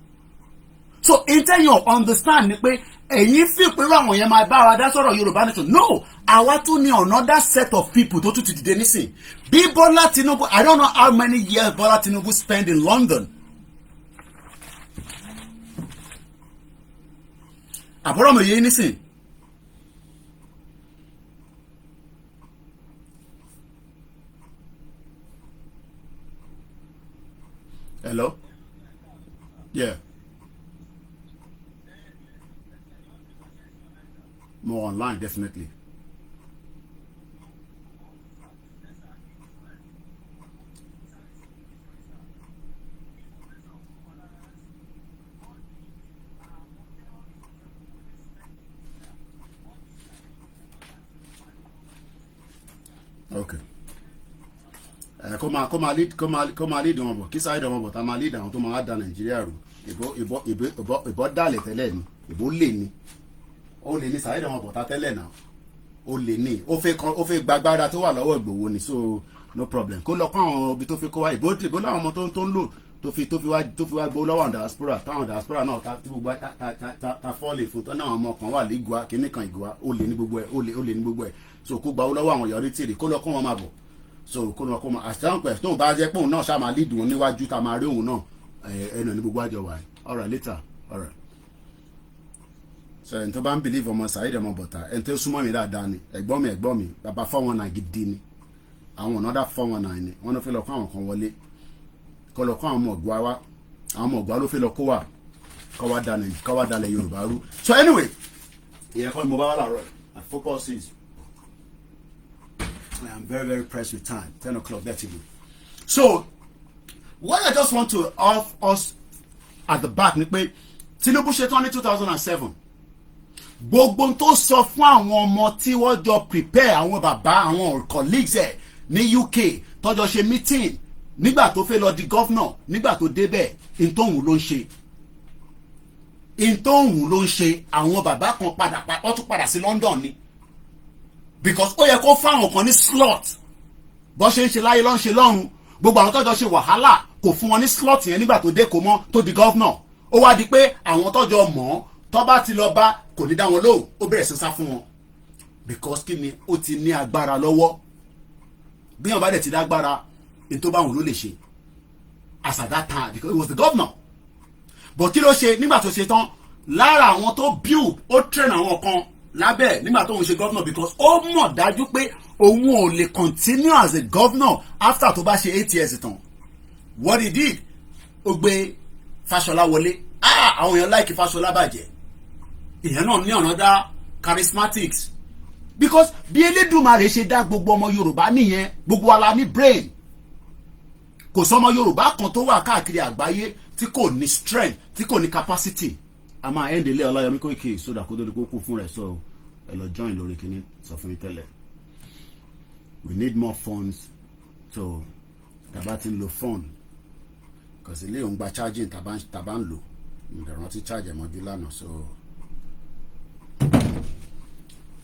So instead you understand ni pé ẹ̀yin fi pé àwọn yẹn máa bá wa dá sọ̀rọ̀ Yorùbá nation. No, àwa tún ní another set of people tó tún ti dìde nísìn. Bí Bọ́lá Tinubu, I don't know how many years Bọ́lá Tinubu spent in London. Àbúrò mi yé nísìn. Hello? Yeah. More online, definitely. Okay. Kó máa lead wọn bọ̀ kí sáré wọn bọ̀ tá máa lead àwọn tó máa da Nàìjíríà rú. Ìbò dálẹ̀ tẹ́lẹ̀ ni, ìbò lè ní. Ó lè ní sáré wọn bọ̀ tá tẹ́lẹ̀ náà. Ó lè ní. Ó fẹ́ gbàgbára tó wà lọ́wọ́ Ìgbòho ni, so no problem. Kó lọ kó àwọn ibi tó fi kó wá ìbò láwọn ọmọ tó ń lò tó fi wá gbó lọ́wọ́ diaspora táwọn diaspora náà ta fọ́ọ̀lì fún tán náà ọmọ kan wà lẹ́gùá kíní kan ìgùá ó lè ní gbogbo ẹ̀ so kó gba owó lọ́wọ́ àwọn yọrí tìrì kó lọ kó wọn máa bọ̀ so kó lọ kó wọn àṣà pẹ̀ tóun bá jẹ́ pé òun náà ṣáà máa lead wọn níwájú tá a máa rí òun náà ẹnu ní gbogbo àjọ wà alright later alright. So ẹni tó bá ń believe ọmọ Saheed ọmọ bọ̀tà ẹni tó súnmọ́ mi dáadáa ni ẹ̀gbọ́n mi bàbá 419 gidi ni àwọn ọ̀nàdà 419 ni wọ́n ló fẹ́ lọ kó àwọn kan wọlé kó lọ kó àwọn ọmọ ọ̀gbọ́n wa àwọn ọmọ ọ̀gbọ́n ló fẹ́ lọ kó wà kó wá dalẹ̀ Yorùbá rú. So anyway ìyẹn kọ́ ni mo bá wà láàárọ̀ my focus is I am very, very pressed with time. 10 o'clock, that's it. So, what I just want to off us at the back ni pé Tinubu ṣetán ní 2007. Gbogbo tó sọ fún àwọn ọmọ tí wọ́n jọ prepare àwọn bàbá àwọn colleagues ẹ̀ ní UK tọ́jọ́ ṣe meeting nígbà tó fẹ́ lọ di governor nígbà tó débẹ̀ ìtòhùn ló ń ṣe. Ìtòhùn ló ń ṣe àwọn bàbá kan wọ́n tún padà sí London ni. Because ó yẹ kó fáwọn kan ní slot bó ṣe ń ṣe láyé ló ń ṣe lọ́run gbogbo àwọn tọ́jọ́ ṣe wàhálà kò fún wọn ní slot yẹn nígbà tó dé kó mọ́ tó di governor ó wá di pé àwọn tọ́jọ́ mọ̀ tó bá ti lọ bá kò ní dá wọn lóhùn ó bẹ̀rẹ̀ sí sá fún wọn because kí ni ó ti ní agbára lọ́wọ́ bí wọn bá dẹ̀ ti dágbára ní tó bá wọn ló lè ṣe as at that time because it was the governor but kí ló ṣe nígbà tó ṣe tán lára àwọn tó build ó train àwọn kan lábẹ́ nígbà tó ń ṣe governor because ó mọ̀ dájú pé òun ò lè continue as a governor after tó bá ṣe 8 years tán what he did ó gbé Fáṣọlá wọlé àwọn èèyàn like Fáṣọlá bàjẹ́ ìyẹn náà ní ọ̀nà dá charismatics because bí Elédùmarè ṣe dá gbogbo ọmọ Yorùbá nìyẹn gbogbo wa la ní brain kò sọmọ Yorùbá kan tó wà káàkiri àgbáyé tí kò ní strength tí kò ní capacity a máa end ilé Ọláyọmí Kóìkì sódà kó tó di kó kú fún rẹ̀ so ẹ lọ join lórí kìíní sọ fún mi tẹ́lẹ̀ we need more funds so tàbá ti ń lo phone because ilé òun gba charging tàbá ń lò ìrántí charge ẹ̀mọ́jú lánàá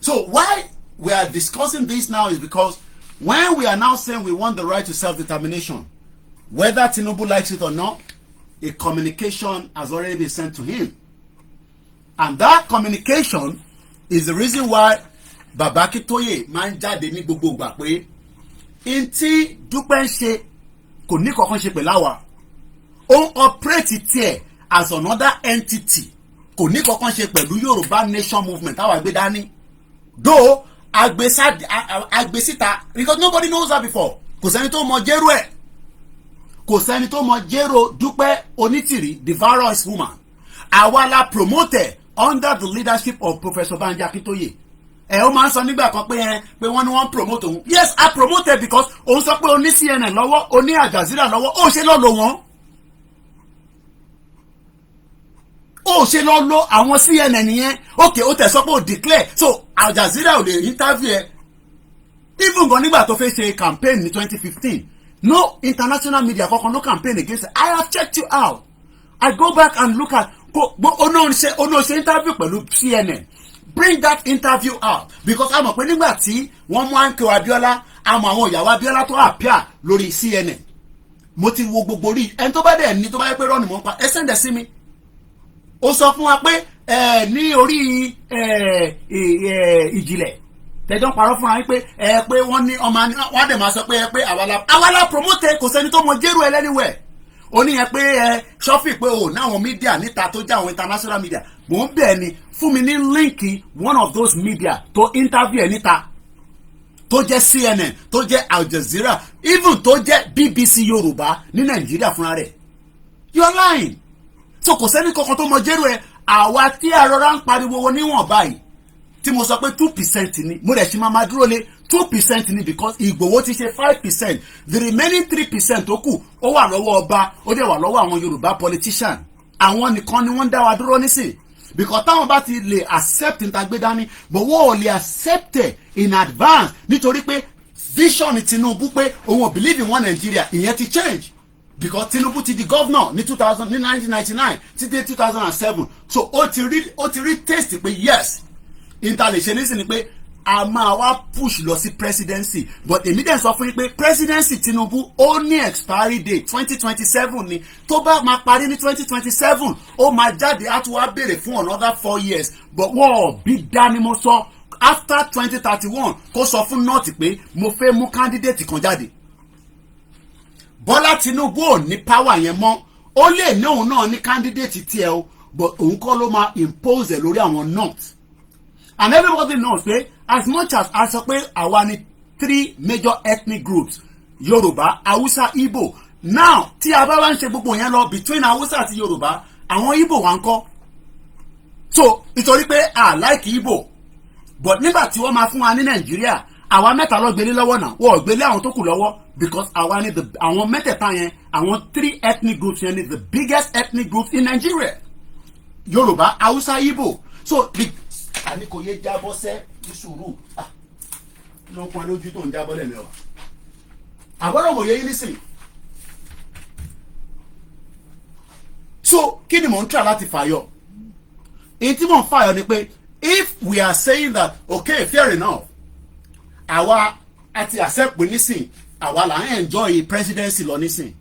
so why we are discussing this now is because when we are now saying we want the right to self-determination whether Tinubu likes it or not a communication has already been sent to him and that communication is the reason why Baba Akintoye máa ń jáde ní gbogbo ìgbà pé in tí Dúpẹ́ ń ṣe kò ní kankan ṣe pẹ̀lú àwa ó ń operate tiẹ̀ as another entity kò ní kankan ṣe pẹ̀lú Yorùbá nation movement táwa gbé dání though agbésíta because nobody knows her before kò sẹ́ni tó mọ jẹ́rú ẹ̀ kò sẹ́ni tó mọ jẹ́rú Dúpẹ́ Onítìrí the virus woman àwa la promoted under the leadership of Professor Banji Akintoye ó máa ń sọ nígbà kan pé wọ́n ní wọ́n promote òun yes I promoted because òun sọ pé ó ní CNN lọ́wọ́ ó ní Al Jazeera lọ́wọ́ ó ṣe lọ́ọ́ lò wọ́n ó ṣe lọ́ọ́ lò àwọn CNN yẹn okay ó tẹ̀ sọ pé ó declare so Al Jazeera ò lè interview ẹ even gan nígbà tó fẹ́ ṣe campaign ní 2015 no international media kankan ló campaign against it. I have checked you out I go back and look at ono ṣe interview pẹ̀lú CNN bring that interview out because a mọ̀ pé nígbà tí wọ́n mú Ànkẹ́ Abíọ́lá àmọ́ àwọn ìyàwó Abíọ́lá tó appear lórí CNN mo ti wo gbogbo rí ẹni tó bá dẹ̀ ní tó bá yẹ pé rọ́ọ̀nì mọ́ ń pa ẹ sẹ́ndẹ̀ sí mi ó sọ fún wa pé ní orí ìjìnlẹ̀ tẹjọ́ parọ́ fún wa pé wọ́n ní ọmọ wọn dẹ̀ máa sọ pé àwa la promote kò sẹ́ni tó mọ jẹ́rù ẹ lẹ́niwẹ̀ ó ní yẹn pé ṣọ́fì pé o náwọn media níta tó jẹ́ àwọn international media mò ń bẹ̀ ni fún mi ní líǹkì one of those media tó interview ẹ̀ níta tó jẹ́ CNN tó jẹ́ Al Jazeera even tó jẹ́ BBC Yorùbá ní Nàìjíríà fúnra rẹ̀ you are lying so kò sẹ́ni kankan tó mọ jẹ́rù ẹ̀ àwa tí àrọ́rá ń pariwo wọn níwọ̀n báyìí tí mo sọ pé 2% ni mo rẹ̀ ṣe máa dúró lé 2% ni because Ìgbòho ti ṣe 5% the remaining 3% tó kù ó wà lọ́wọ́ ọba ó dẹ̀ wà lọ́wọ́ àwọn Yorùbá politician àwọn nìkan ni wọ́n dá wa dúró nísìn because táwọn bá ti lè accept ìtagbédání but wọ́n ò lè accept it in advance nítorí pé vision Tinubu pé òun ò believe in one Nigeria ìyẹn ti change because Tinubu ti di governor ní 1999 títí 2007 so ó ti rí taste pé yes interlation nísìnyí pé a máa wá push lọ sí presidency but èmi dẹ̀ sọ fún yín pé presidency Tinubu ó ní expiry date 2027 ni tó bá máa parí ní 2027 ó máa jáde á tún wá béèrè fún another 4 years but wọ́n bí dání mo sọ after 2031 kó sọ fún north pé mo fẹ́ mú candidate kan jáde Bọ́lá Tinubu ò ní power yẹn mọ́ ó lè ní òun náà ní candidate tiẹ̀ o but òun kọ́ ló máa impose ẹ̀ lórí àwọn north and everybody knows pé as much as a sọ pé àwa ni 3 major ethnic groups Yorùbá Hausa Igbo now tí a bá wá ń ṣe gbogbo yẹn lọ between Hausa àti Yorùbá àwọn Igbo wà ń kọ́ so nítorí pé I like Igbo but nígbà tí wọ́n máa fún wa ní Nàìjíríà àwa mẹ́ta ló gbélé lọ́wọ́ náà wọ́n gbélé àwọn tó kù lọ́wọ́ because àwa ni àwọn mẹ́tẹ̀ẹ̀ta yẹn àwọn 3 ethnic groups yẹn ni the biggest ethnic groups in Nigeria. Yorùbá, Hausa, Igbo. So àní kò yé jábọ́ sẹ́ ní sùúrù ló ń pọn lójú tó ń jábọ́ lẹ́nu ẹ̀ wá. àgbọ̀dọ̀ mọ̀ yẹ yín nísìn. So kí ni mò ń try láti fàyọ? èyí tí mò ń fàyọ ni pé if we are saying that okay fair enough àwa àti accept pé nísìn àwa là ń enjoy presidency lọ nísìn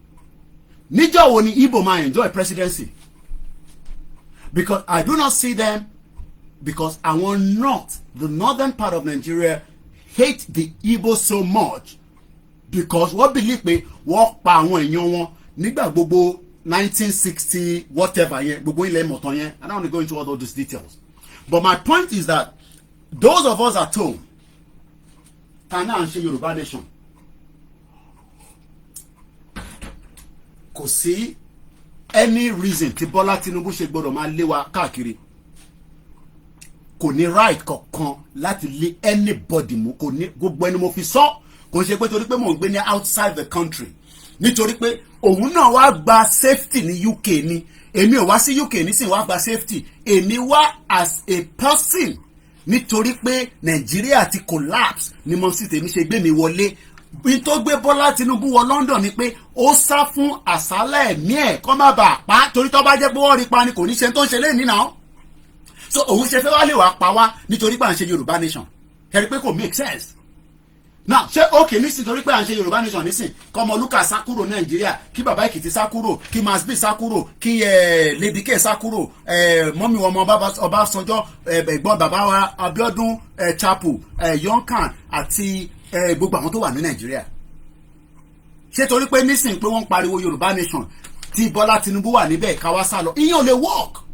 níjọ́ wo ni Igbo máa enjoy presidency? Because I do not see them because our north, the northern part of Nigeria, hate the Igbo so much because wọ́n believe pé wọ́n pa àwọn èèyàn wọn nígbà gbogbo 1960 whatever yẹn gbogbo ilẹ̀ mọ̀tàn yẹn. I don't want to go into all those details. But my point is that those of us at home tana and ṣe Yorùbá nation kò sí any reason tí Bọ́lá Tinubu ṣe gbọ́dọ̀ máa lé wa káàkiri. Kò ní right kankan láti lé anybody mú. Kò ní gbogbo ẹni mo fi sọ kò ṣe pé torí pé mò ń gbé ní outside the country nítorí pé òun náà wá gba safety ní UK ni èmi ò wá sí UK nísìnyí wá gba safety èmi wá as a person nítorí pé Nàìjíríà ti collapse ni mo sì tèmi ṣe gbé mi wọlé. bí tó gbé Bọ́lá Tinubu wọ London ni pé ó sá fún àsálà ẹ̀mí ẹ̀ kó má bàa pa torí tó bá jẹ́ pé wọ́n rí pa ni kò ní ṣe tó ń ṣe lẹ́yìn náà. So òun ṣe fẹ́ wá lè wá pa wá nítorí pé à ń ṣe Yorùbá nation kẹ́rí pé kò make sense. Now ṣé òkè nísìn torí pé à ń ṣe Yorùbá nation nísìn kọ́ ọmọ Luka sá kúrò Nàìjíríà kí bàbá Èkìtì sá kúrò kí Masbi sá kúrò kí Lady K sá kúrò mọ́mí ọmọ Ọbásanjọ́ ẹ̀gbọ́n bàbá wa Abíọ́dún Chapel Yonkan àti gbogbo àwọn tó wà ní Nàìjíríà. Ṣé torí pé nísìn pé wọ́n ń pariwo Yorùbá nation tí Bọ́lá Tinubu wà níbẹ̀ káwá sá lọ ìyẹn ò lè work.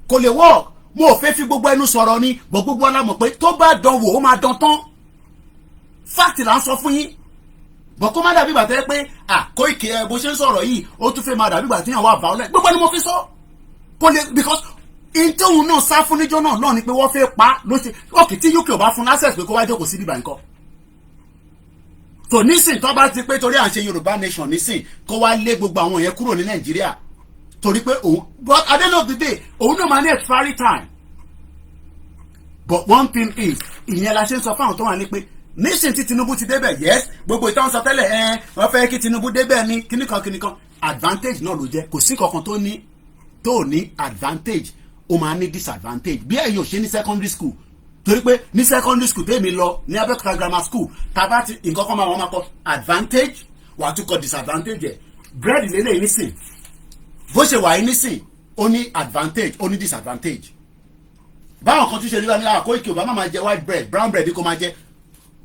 Kò lè work. Mo ò fẹ́ fi gbogbo ẹnu sọ̀rọ̀ ni bọ̀ gbogbo ọlá mọ̀ pé tó bá dán wò ó máa dán tán. Fact là ń sọ fún yín. Bọ̀ kó má dàbí ìgbà tẹ́ pé Koiki bó ṣe ń sọ̀rọ̀ yìí ó tún fẹ́ máa dàbí ìgbà tí yàn wà violent. Gbogbo ẹni mo fi sọ. Kò lè because ìtòhun náà sá fún níjọ́ náà ni pé wọ́n fẹ́ pa ló ṣe òkè tí UK ò bá fún access pé kó wá jókòó sí bíbá nǹkan. Tò nísìn tó bá ti pé torí à ń ṣe Yorùbá nation nísìn kó wá lé gbogbo àwọn yẹn kúrò ní Nàìjíríà torí pé òun but at the end of the day òun náà máa ní expiry time. But one thing is ìyẹn la ṣe ń sọ fáwọn tó wà ní pé nísìn tí Tinubu ti débẹ̀ yes gbogbo ìtàn sọ tẹ́lẹ̀ wọ́n fẹ́ kí Tinubu débẹ̀ ní kíníkan advantage náà ló jẹ́ kò sí kankan tó ní advantage ó máa ní disadvantage bí ẹ̀yin ò ṣe ní secondary school torí pé ní secondary school tèmi lọ ní Abẹ́òkúta grammar school tàbá ti nǹkan kan máa kọ advantage wà á tún kọ disadvantage ẹ̀ bread lélẹ̀ nísìn bó ṣe wà yín nísìn ó ní advantage ó ní disadvantage báwọn kan tún ṣe nígbà ní Koiki Obama máa jẹ white bread brown bread kó máa jẹ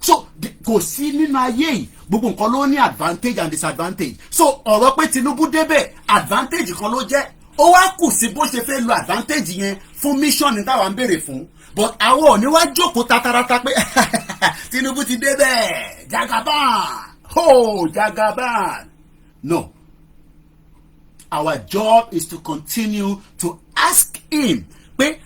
so kò sí nínú ayé yìí gbogbo nǹkan ló ní advantage and disadvantage so ọ̀rọ̀ pé Tinubu débẹ̀ advantage kan ló jẹ́ ó wá kù sí bó ṣe fẹ́ lo advantage yẹn fún mission ní táwa ń béèrè fún but àwọn ò ní wá jókòó tatarata pé Tinubu ti débẹ̀ Jagaban Jagaban no. Our job is to continue to ask him pé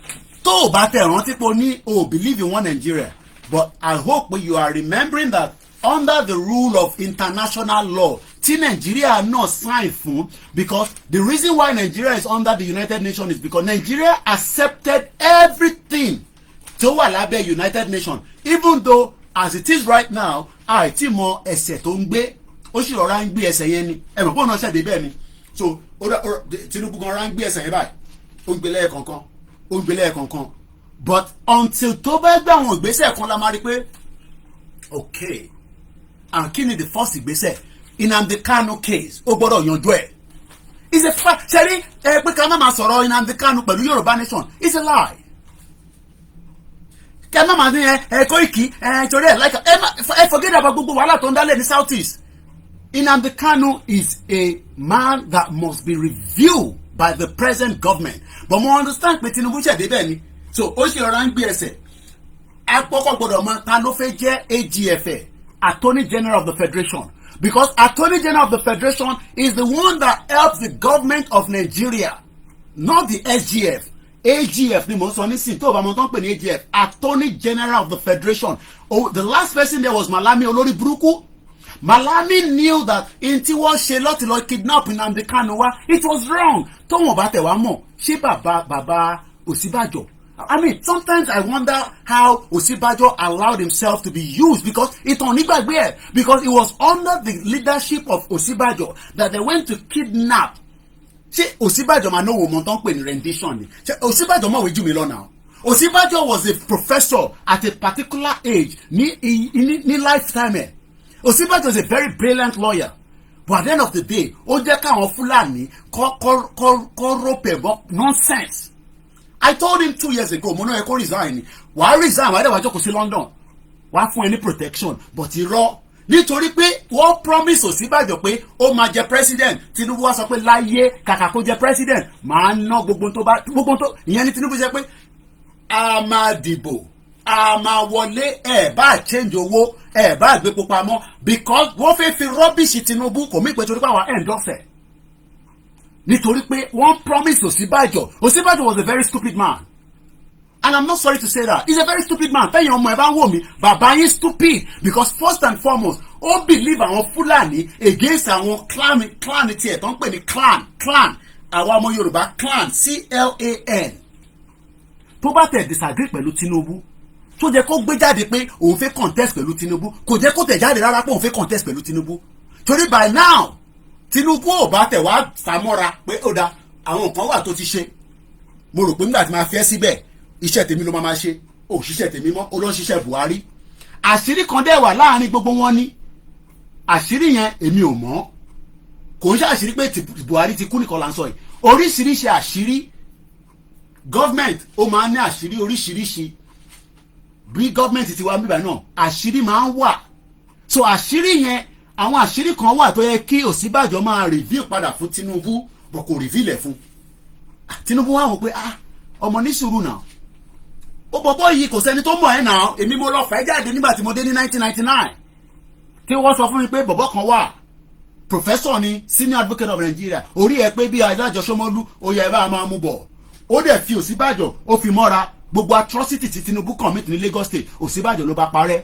tó o bá tẹ̀ rántí pé o ní o believe in one Nigeria but I hope you are remembering that under the rule of international law tí Nigeria náà sign fún because the reason why Nigeria is under the United Nations is because Nigeria accepted everything tó wà lábẹ́ United Nations even though as it is right now àìtí mọ ẹsẹ̀ tó ń gbé ó sì rọra ń gbé ẹsẹ̀ yẹn ni ẹ̀rọ pọ̀ náà ṣẹ̀dé bẹ́ẹ̀ ni so Tinubu gan ra ń gbé ẹsẹ̀ yẹn báyìí ó ń gbé lẹ́ẹ̀kọ̀ọ̀kan but until tó bá gbé àwọn ìgbésẹ̀ kan la máa rí pé okay and kí ni the first ìgbésẹ̀ Nnamdi Kanu case ó gbọ́dọ̀ yanjú ẹ̀ is a fact ṣẹ́rí pé ká má máa sọ̀rọ̀ Nnamdi Kanu pẹ̀lú Yorùbá nation is a lie kẹ́ má máa ní Koiki torí ẹ̀ like forget about gbogbo wàhálà tó ń dálẹ̀ ní South East. Nnamdi Kanu is a man that must be reviewed by the present government. But mo understand pé Tinubu ṣẹ̀dé bẹ́ẹ̀ ni. So ó ṣe ọ̀rá ń gbé ẹsẹ̀. Àkọ́kọ́ gbọ́dọ̀ mọ ta ló fẹ́ jẹ́ AGF, Attorney General of the Federation. Because Attorney General of the Federation is the one that helps the government of Nigeria, not the SGF. AGF ni mo ń sọ nísìn tó bá mo tán pè ní AGF, Attorney General of the Federation. Oh, the last person there was Malami olórí burúkú. Malami knew that in tí wọ́n ṣe lọ́tì lọ kidnap Nnamdi Kanu wa, it was wrong. Tó wọ́n bá tẹ̀ wá mọ̀, ṣé bàbá Ọ̀ṣínbàjò. I mean, sometimes I wonder how Ọ̀ṣínbàjò allowed himself to be used because it because it was under the leadership of Ọ̀ṣínbàjò that they went to kidnap. Ṣé Ọ̀ṣínbàjò máa náwó mọ̀ tán pè ní rendition ni? Ṣé Ọ̀ṣínbàjò mọ̀wé jù mí lọ now? Ọ̀ṣínbàjò was a professor at a particular age ní lifetime. Ọ̀ṣínbàjò is a very brilliant lawyer, but at the end of the day ó jẹ́ káwọn Fúlàní kọ́ rope ẹ̀bọ nonsense. I told him 2 years ago mo náà ẹ kó resign, wàá resign wàá dẹ̀ wàá jókòó sí London wàá fún ẹ ní protection, but irọ́ nítorí pé wọ́n promise Ọ̀ṣínbàjò pé ó máa jẹ president. Tinubu wá sọ pé láyé kàkà kó jẹ president máa ná gbogbo tó ìyẹn ní Tinubu ṣe pé a máa dìbò a máa wọlé ẹ bá change owó ẹ bá gbépo pamọ́ because wọ́n fẹ́ fi rubbish Tinubu kò mí pé torí pé àwọn endorse nítorí pé wọ́n promise Ọ̀ṣínbàjò. Ọ̀ṣínbàjò was a very stupid man, and I'm not sorry to say that he's a very stupid man. Tẹ́yìn ọmọ ẹ bá ń wò mí bàbá yín stupid because first and foremost ó believe àwọn Fúlàní against àwọn clan tiẹ̀ tó ń pè ní clan àwọn ọmọ Yorùbá clan CLAN. Tó bá tẹ̀ disagree pẹ̀lú Tinubu tó jẹ́ kó gbé jáde pé òun fẹ́ contest pẹ̀lú Tinubu, kò jẹ́ kó tẹ̀ jáde rárá pé òun fẹ́ contest pẹ̀lú Tinubu torí by now Tinubu ò bá tẹ̀ wá sàmọ́ra pé ó da àwọn nǹkan wà tó ti ṣe, mo rò pé nígbà tí máa fẹ́ síbẹ̀ iṣẹ́ tèmi ló máa ṣe, òṣìṣẹ́ tèmi mọ́ ó ló ń ṣiṣẹ́ Buhari. Àṣírí kan dẹ̀ wà láàrin gbogbo wọn ní àṣírí yẹn èmi ò mọ̀, kò ń ṣe àṣírí pé Buhari ti kú nìkan là ń sọ yìí, oríṣiríṣi àṣírí government ó máa ń ní àṣírí oríṣiríṣi. Bí gọ́ọ̀mẹ̀ntì ti wá bíbá náà àṣírí máa ń wà, so àṣírí yẹn àwọn àṣírí kan wà tó yẹ kí Ọ̀ṣínbàjò máa reveal padà fún Tinubu bọ̀ kò reveal ẹ̀ fún Tinubu. wá wò pé ọmọ ní sùúrù náà ó bọ̀bọ̀ yìí kò sẹ́ni tó mọ̀ ẹ́ náà, èmi mo lọ fẹ́ jáde nígbà tí mo dé ní 1999 tí wọ́n sọ fún mi pé bọ̀bọ̀ kan wà professor ni senior advocate of Nigeria, orí ẹ pé bí adájọ́ Ṣómólú ó yẹ ẹ bá máa mú bọ̀, ó dẹ̀ fi Ọ̀ṣínbàjò ó fi mọ́ra gbogbo atrocity tí Tinubu commit ní Lagos State Ọ̀ṣínbàjò ló bá parẹ́.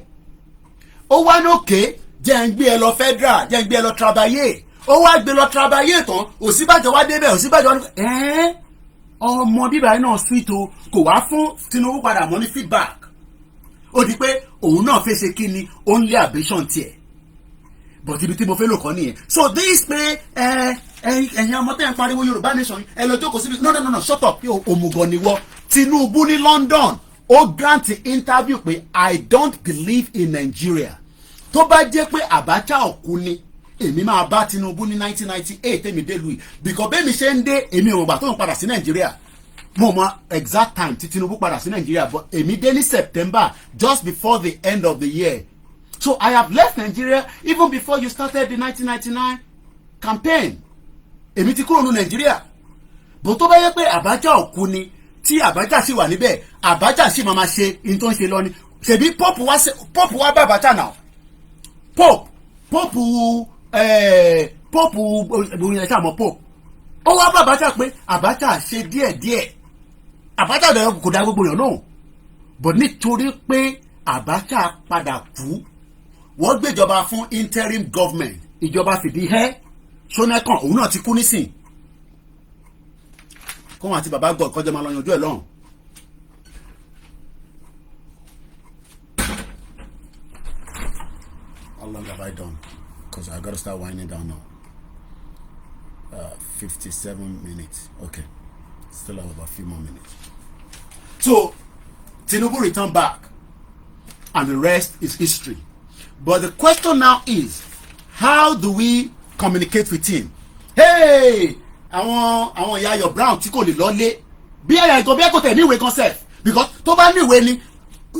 Ó wá ní òkè jẹ́ ń gbé ẹ lọ federal jẹ́ ń gbé ẹ lọ travailler, ó wá gbé lọ travailler tán Ọ̀ṣínbàjò wá débẹ̀ Ọ̀ṣínbàjò wá ní ọmọ bíbá náà sweet o, kò wá fún Tinubu padà mọ́ ní feedback. Ó di pé òun náà fẹ́ ṣe kí ni only ambition tiẹ̀, but ibi tí mo fẹ́ lò kọ́ nìyẹn. So this pé ẹ̀yin ọmọ tẹ́ ń pariwo Yorùbá nation ẹ lọ jókòó síbi no shut up òmùgọ̀ ni wọ́. Tinubu ní London ó grant interview pé I don't believe in Nigeria. Tó bá jẹ́ pé Abacha òkú ni èmi máa bá Tinubu ní 1998 èmi dé louis because bẹ́ẹ̀ mi ṣe ń dé èmi ò gbà tó ń padà sí Nigeria, mo mọ exact time tí Tinubu padà sí Nigeria, but èmi dé ní September just before the end of the year. So I have left Nigeria even before you started the 1999 campaign. Èmi ti kúrò ní Nigeria. Bó tó bá yẹ pé Abacha òkú ni tí Abacha sì wà níbẹ̀ Abacha sì máa ṣe in tó ń ṣe lọ ni. Ṣebí Pope wá bá Abacha náà. Pope ìyẹn ṣàmọ́ Pope. Ó wá bá Abacha pé Abacha ṣe díẹ̀díẹ̀. Abacha kò dá gbogbo èèyàn lóhùn. But nítorí pé Abacha padà kú, wọ́n gbéjọba fún interim government, ìjọba fìdí hẹ́ Ṣónẹ́kàn òun náà ti kú nísìn. Kó wọn àti bàbá gbọ́ kọjá máa lọ yanjú ẹ̀ lọ́hùn. How long have I done? Because I got to start winding down now. 57 minutes. Okay. Still have about a few more minutes. So, Tinubu returned back. And the rest is history. But the question now is, how do we communicate with him? Hey! Àwọn ìyá Ayọ̀ Brown tí kò lè lọlé. Bí ẹ̀yà ìtọ́ bí ẹ̀kọ́ tẹ̀ níwèé concept. Because tó bá níwèé ni,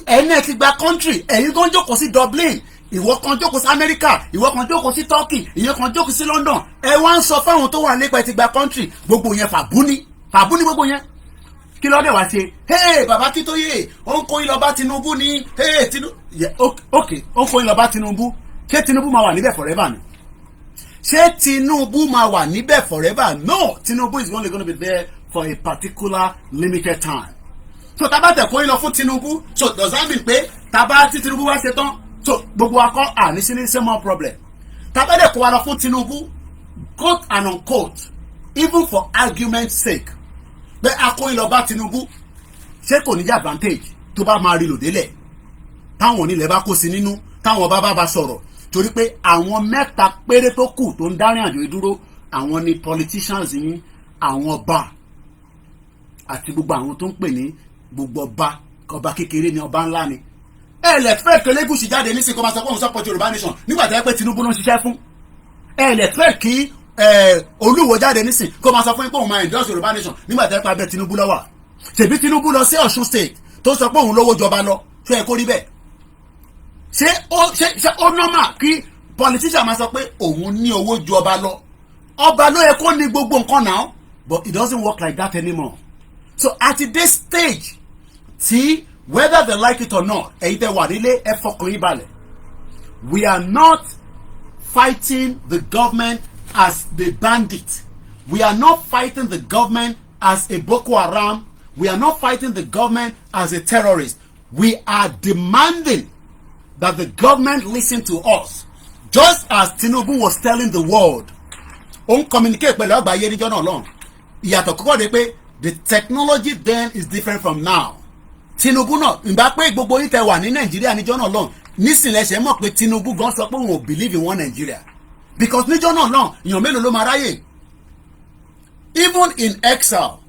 ẹ̀yin ẹ̀ ti gba country, ẹ̀yin kan jókòó sí Dublin, ìwọ kan jókòó sí America, ìwọ kan jókòó sí Turkey, ìyẹn kan jókòó sí London. Ẹ wá ń sọ fáwọn tó wà nípa ẹ̀ ti gba country, gbogbo yẹn fàbúní gbogbo yẹn. Kí ló dé wá ṣe? Hey, bàbá Akíntóyè, ó ń kó yín lọ bá Tinubu ní. Hey, Tinubu. Yeah, okay, ó ń kó yín lọ bá Tinubu. Ṣé Tinubu máa wà níbẹ̀ forever ni? Ṣé Tinubu máa wà níbẹ̀ forever? No, Tinubu is only going to be there for a particular limited time. So tá bá tẹ̀ kó yín lọ fún Tinubu, so does that mean pé tá bá tí Tinubu wá ṣe tán, so gbogbo wa kọ́ ní sí ní same problem. Tá bá dẹ̀ kó wa lọ fún Tinubu, quote and unquote, even for argument's sake, pé a kó yín lọ bá Tinubu, ṣé kò ní jẹ́ advantage tó bá máa rí lòdélẹ̀ táwọn onílẹ̀ bá kó sí nínú táwọn bá sọ̀rọ̀ torí pé àwọn mẹ́ta péré tó kù tó ń dárin àjò ìdúró àwọn ni politicians yín, àwọn ọba àti gbogbo àwọn tó ń pè ní gbogbo ọba kékeré ni ọba ńlá ni. lè fẹ́ kí Elégùṣì jáde ní sìnkú ọmọ sọ pé òun support Yorùbá nation nígbà tí wọ́n pé Tinubu ló ń ṣiṣẹ́ fún. lè fẹ́ kí Olúwo jáde ní sìn kó máa sọ fún pé òun máa endorse Yorùbá nation nígbà tí wọ́n pa abẹ́ Tinubu lọ́wọ́. ṣèbí Tinubu lọ sí Ọ̀ṣun state tó sọ pé òun lówó jọba lọ ṣé ẹ kó rí bẹ́ẹ̀. ṣé ó normal kí politician máa sọ pé òun ní owó ju ọba lọ. Ọba ló yẹ kó ní gbogbo nǹkan now, but it doesn't work like that anymore. So at this stage, see, whether they like it or not, we are not fighting the government as the bandit. We are not fighting the government as a Boko Haram. We are not fighting the government as a terrorist. We are demanding that the government listen to us, just as Tinubu was telling the world. Communicate pẹ̀lú àgbáyé níjọ́ náà lọ́hùn. Ìyàtọ̀ kọ́kọ́ de pé the technology then is different from now. Tinubu náà ìgbà pé gbogbo yìí tẹ wà ní Nàìjíríà níjọ́ náà lọ́hùn nísìnyí ẹsẹ̀ mọ̀ pé Tinubu gan sọ pé òun ò believe in one Nigeria because níjọ́ náà lọ́hùn èèyàn mélòó ló máa ráyè. Even in exile,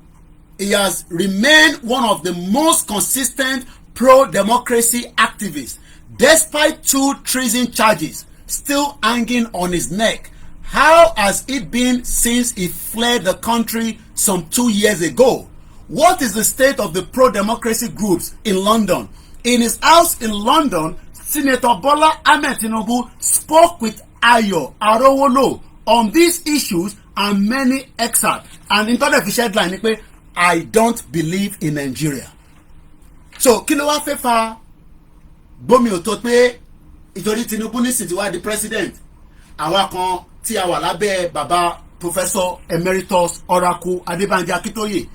he has remained one of the most consistent pro-democracy activists despite 2 treason charges still hanging on his neck. How has it been since he fled the country some 2 years ago? What is the state of the pro-democracy groups in London? In his house in London, Senator Bola Ahmed Tinubu spoke with Ayo Arowolo on these issues and many excerpts. And internet fish headline ni pé I don't believe in Nigeria. So kí ló wá fẹ́ fa gbómi ò tó pé ìtorí Tinubu nísìnyí ti wá di president àwa kan tí a wà lábẹ́ bàbá Professor Emeritus Oracle Adébánjí Akíntóyè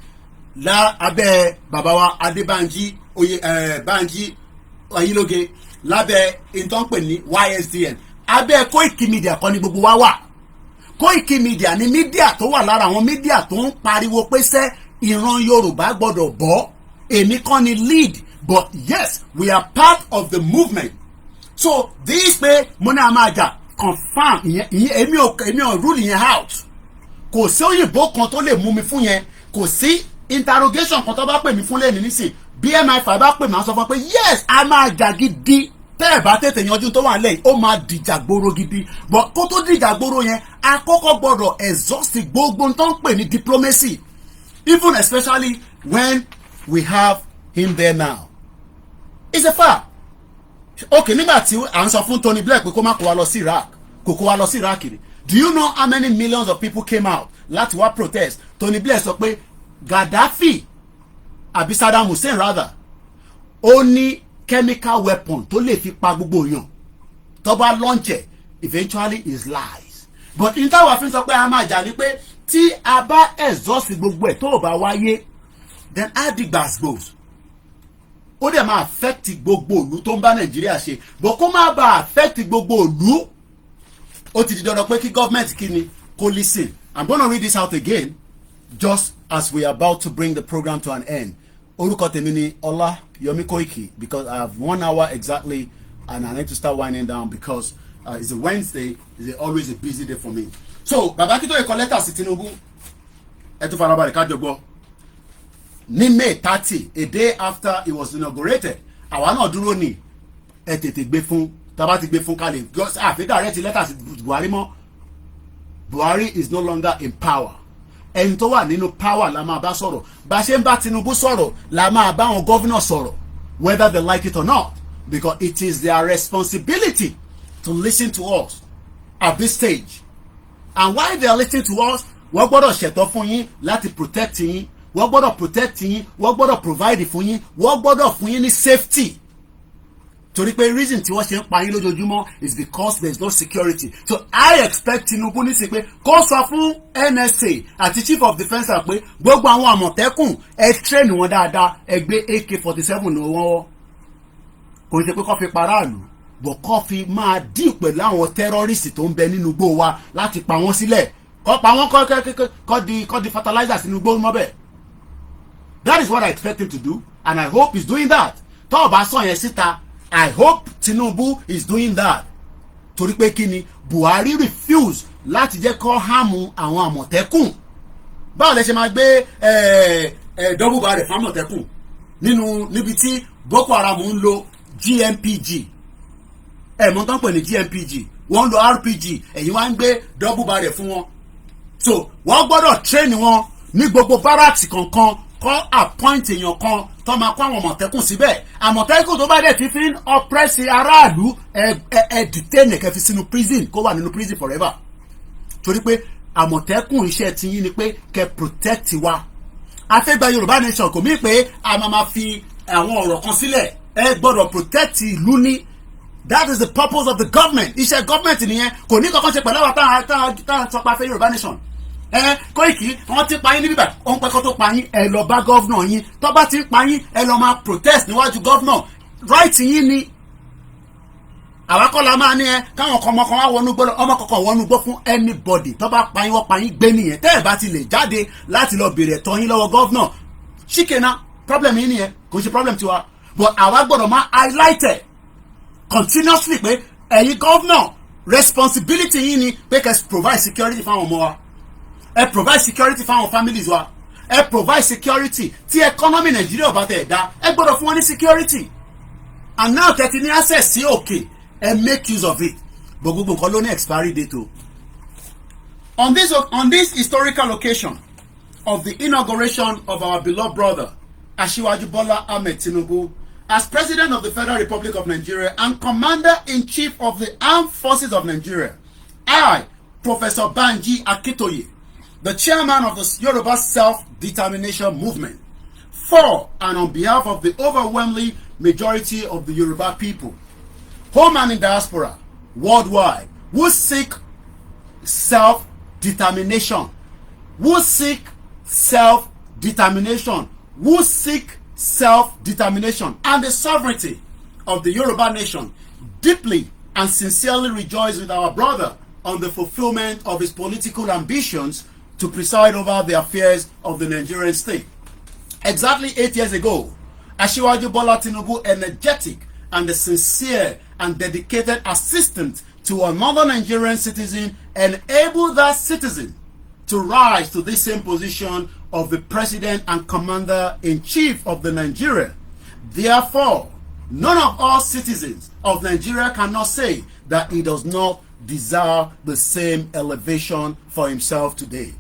lábẹ́ bàbá wa Adébánjí Bánjí Oyinlóge lábẹ́ ìtọ́npè ní YSDN abẹ́ Koiki Media kan ní gbogbo wa wà. Koiki Media ni mídíà tó wà lára àwọn mídíà tó ń pariwo pé sẹ́ ìran Yorùbá gbọ́dọ̀ bọ́ èmi kan ni lead but yes we are part of the movement. So this pé mo ní a máa jà confam ìyẹn èmi ò rule yẹn out. Kò sí òyìnbó kan tó lè mú mi fún yẹn kò sí interrogation kan tó bá pè mí fún lẹ́ni nísìn BMI5 bá pè mí á sọ fún pé yes a máa jà gidi tẹ́ ẹ̀ bá tètè yanjú tó wà lẹ́yìn ó máa dìjà gbòòrò gidi but kó tó dìjà gbòòrò yẹn àkọ́kọ́ gbọ́dọ̀ exhaust gbogbo tó ń pè ní diplomacy even especially when we have him there now. It's a fact. Okay, nígbà tí à ń sọ fún Tony Blair pé kó má kó wa lọ sí Iraq kó kó wa lọ sí Iraq ni do you know how many millions of people came out láti wá protest? Tony Blair sọ pé Gaddafi àbí Saddam Hussein rather ó ní chemical weapon tó lè fi pa gbogbo èèyàn tó bá launch it eventually is lies but in táwa fi sọ pé a máa jà ní pé tí a bá exhaust gbogbo ẹ̀ tó bá wáyé then a di gbàgbós ó dẹ̀ máa affect gbogbo ìlú tó ń bá Nàìjíríà ṣe but kó má bàa affect gbogbo ìlú ó ti di dandan pé kí government kí ni kó listen. I'm gonna read this out again just as we are about to bring the program to an end. Orúkọ tèmi ni Ọláyọmí Kóìkì because I have 1 hour exactly and I need to start winding down because it's a Wednesday, it's always a busy day for me. So bàbá Akíntóyè kọ lẹ́tà sí Tinubu ẹ tún farabalẹ̀ ká jọ gbọ́. Ní May 30, a day after it was inaugurated, àwa náà dúró ní ẹ tètè gbé fún tàbá ti gbé fún kálẹ̀ àfi direct letter sí Buhari mọ́. Buhari is no longer in power. Ẹni tó wà nínú power la máa bá sọ̀rọ̀ bá ṣe ń bá Tinubu sọ̀rọ̀ la máa bá àwọn governor sọ̀rọ̀ whether they like it or not because it is their responsibility to listen to us at this stage and while they are listening to us wọ́n gbọ́dọ̀ ṣètò fún yín láti protect yín wọ́n gbọ́dọ̀ protect yín wọ́n gbọ́dọ̀ provide fún yín wọ́n gbọ́dọ̀ fún yín ní safety torí pé reason tí wọ́n ṣe ń pa yín lójoojúmọ́ is because there is no security. So I expect Tinubu ní sí pé kó sọ fún NSA àti Chief of Defence pé gbogbo àwọn àmọ̀tẹ́kùn ẹ train wọn dáadáa, ẹ gbé AK-47 ní wọ́n kò ní ṣe pé kó fi paráàlú bọ̀ kó fi máa deal pẹ̀lú àwọn terrorist tó ń bẹ nínú igbó wa láti pa wọ́n sílẹ̀, kó pa wọ́n kó di fertilizer sínú igbó mọ́bẹ̀. That is what I expect him to do, and I hope he's doing that. Tó bá sọ yẹn síta, I hope Tinubu is doing that. Torí pé kí ni Buhari refuse láti jẹ́ kó hàmù àwọn àmọ̀tẹ́kùn. Báwo lẹ ṣe máa gbé double barrel fún àmọ̀tẹ́kùn níbi tí Boko Haram ń lo GMPG. Mọ̀ tán pè ní GMPG, wọ́n ń lo RPG, ẹ̀yin wá ń gbé double barrel fún wọn. So wọ́n gbọ́dọ̀ train wọn ní gbogbo barracks kankan, kọ́ appoint èèyàn kan tó máa kó àwọn àmọ̀tẹ́kùn síbẹ̀. Àmọ̀tẹ́kùn tó bá dẹ̀ ti fi ń oppress aráàlú detain kẹ́ fi sínú prison, kó wà nínú prison forever. Torí pé àmọ̀tẹ́kùn iṣẹ́ ti yín ni pé kẹ́ protect wa. Afẹ́gbà Yorùbá nation kò mí pé a máa fi àwọn ọ̀rọ̀ kan sílẹ̀, ẹ gbọ́dọ̀ protect ìlú ní. That is the purpose of the government. Iṣẹ́ government nìyẹn, kò ní kankan ṣe pẹ̀lú àwọn táwọn sọ pé a fẹ́ Yorùbá nation. Kóìkì wọ́n ti pa yín níbí báyìí, ó ń pẹ́ kó tó pa yín, ẹ lọ bá gọ́vnà yín, tó bá ti pa yín ẹ lọ máa protest níwájú gọ́vnà. Right yín ni. Àwa kọ́ la máa ní káwọn ọmọ kan wá wọnú gbọ́, ọmọ kankan wọnú gbọ́ fún anybody. Tó bá pa yín wọ́n pa yín gbé nìyẹn. Tẹ́ ẹ̀ bá ti lè jáde láti lọ bèrè ẹ̀tọ́ yín lọ́wọ́ gọ́vnà. Ṣíkẹ́nà problem yín nìyẹn, kò ṣe problem tiwa. But àwa gbọ́dọ̀ máa highlight ẹ̀ continuously pé ẹ̀yin gọ́vnà responsibility yín ni pé kẹ́ provide security fáwọn ọmọ wa. Ẹ provide security fáwọn families wa. Ẹ provide security tí economy Nigeria bá tẹ̀ dá, ẹ gbọ́dọ̀ fún wọn ní security. And now tẹ́tí ní access sí òkè, ẹ make use of it. Gbogbo nǹkan ló ní expiry date o. On this historical occasion of the inauguration of our beloved brother Asiwaju Bola Ahmed Tinubu as President of the Federal Republic of Nigeria and Commander-in-Chief of the Armed Forces of Nigeria, I, Professor Banji Akintoye, the chairman of the Yòrùbá self-determination movement, for and on behalf of the overwhelming majority of the Yòrùbá people, home and in diaspora, worldwide, who seek self-determination, who seek self-determination, who seek self-determination and the sovereignty of the Yòrùbá nation, deeply and sincerely rejoice with our brother on the fulfillment of his political ambitions to preside over the affairs of the Nigerian state. Exactly 8 years ago, Asiwaju Bola Tinubu, energetic and a sincere and dedicated assistant to another Nigerian citizen, enabled that citizen to rise to this same position of the President and Commander-in-Chief of the Nigeria. Therefore, none of us citizens of Nigeria cannot say that he does not deserve the same elevation for himself today.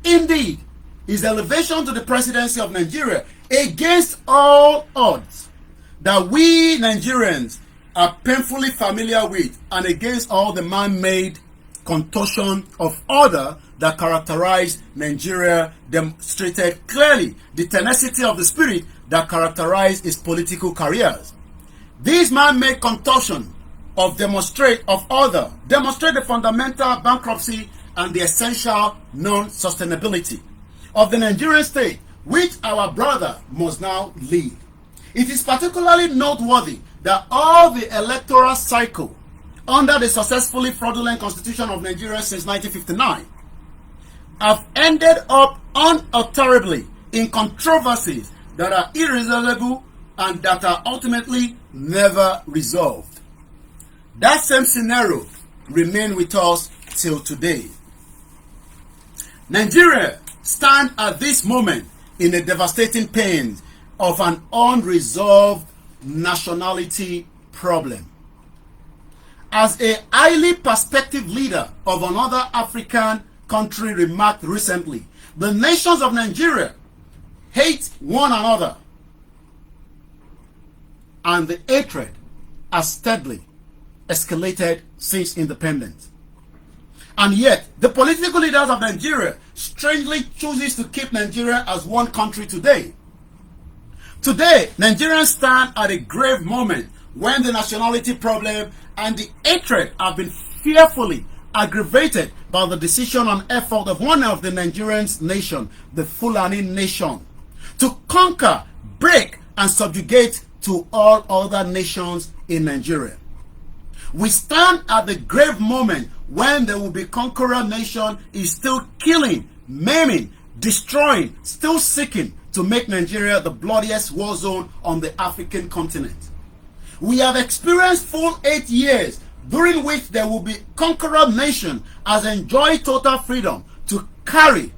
Indeed, his elevation to the presidency of Nigeria, against all odds that we Nigerians are painfully familiar with, and against all the man-made contortion of order that characterized Nigeria, demonstrated clearly the tenacity of the spirit that characterized his political careers. These man-made contortion of order demonstrate the fundamental bankruptcy and the essential non-sustainability of the Nigerian state, which our brother must now lead. It is particularly noteworthy that all the electoral cycle under the successfully fraudulent constitution of Nigeria since 1959 have ended up unalterably in controversies that are irresolvable and that are ultimately never resolved. That same scenario remains with us till today. Nigeria stands at this moment in a devastating pain of an unresolved nationality problem. As a highly prospective leader of another African country remarked recently, the nations of Nigeria hate one another, and the hatred has steadily escalated since independence. And yet, the political leaders of Nigeria strangely chooses to keep Nigeria as one country today. Today, Nigerians stand at a grave moment when the nationality problem and the hatred have been fearfully aggravated by the decision and effort of one of the Nigerian nation, the Fulani nation, to conquer, break, and subjugate to all other nations in Nigeria. We stand at the grave moment when there will be conqueror nation is still killing, maiming, destroying, still seeking to make Nigeria the bloodiest war zone on the African continent. We have experienced full 8 years during which there will be conqueror nation has enjoyed total freedom to carry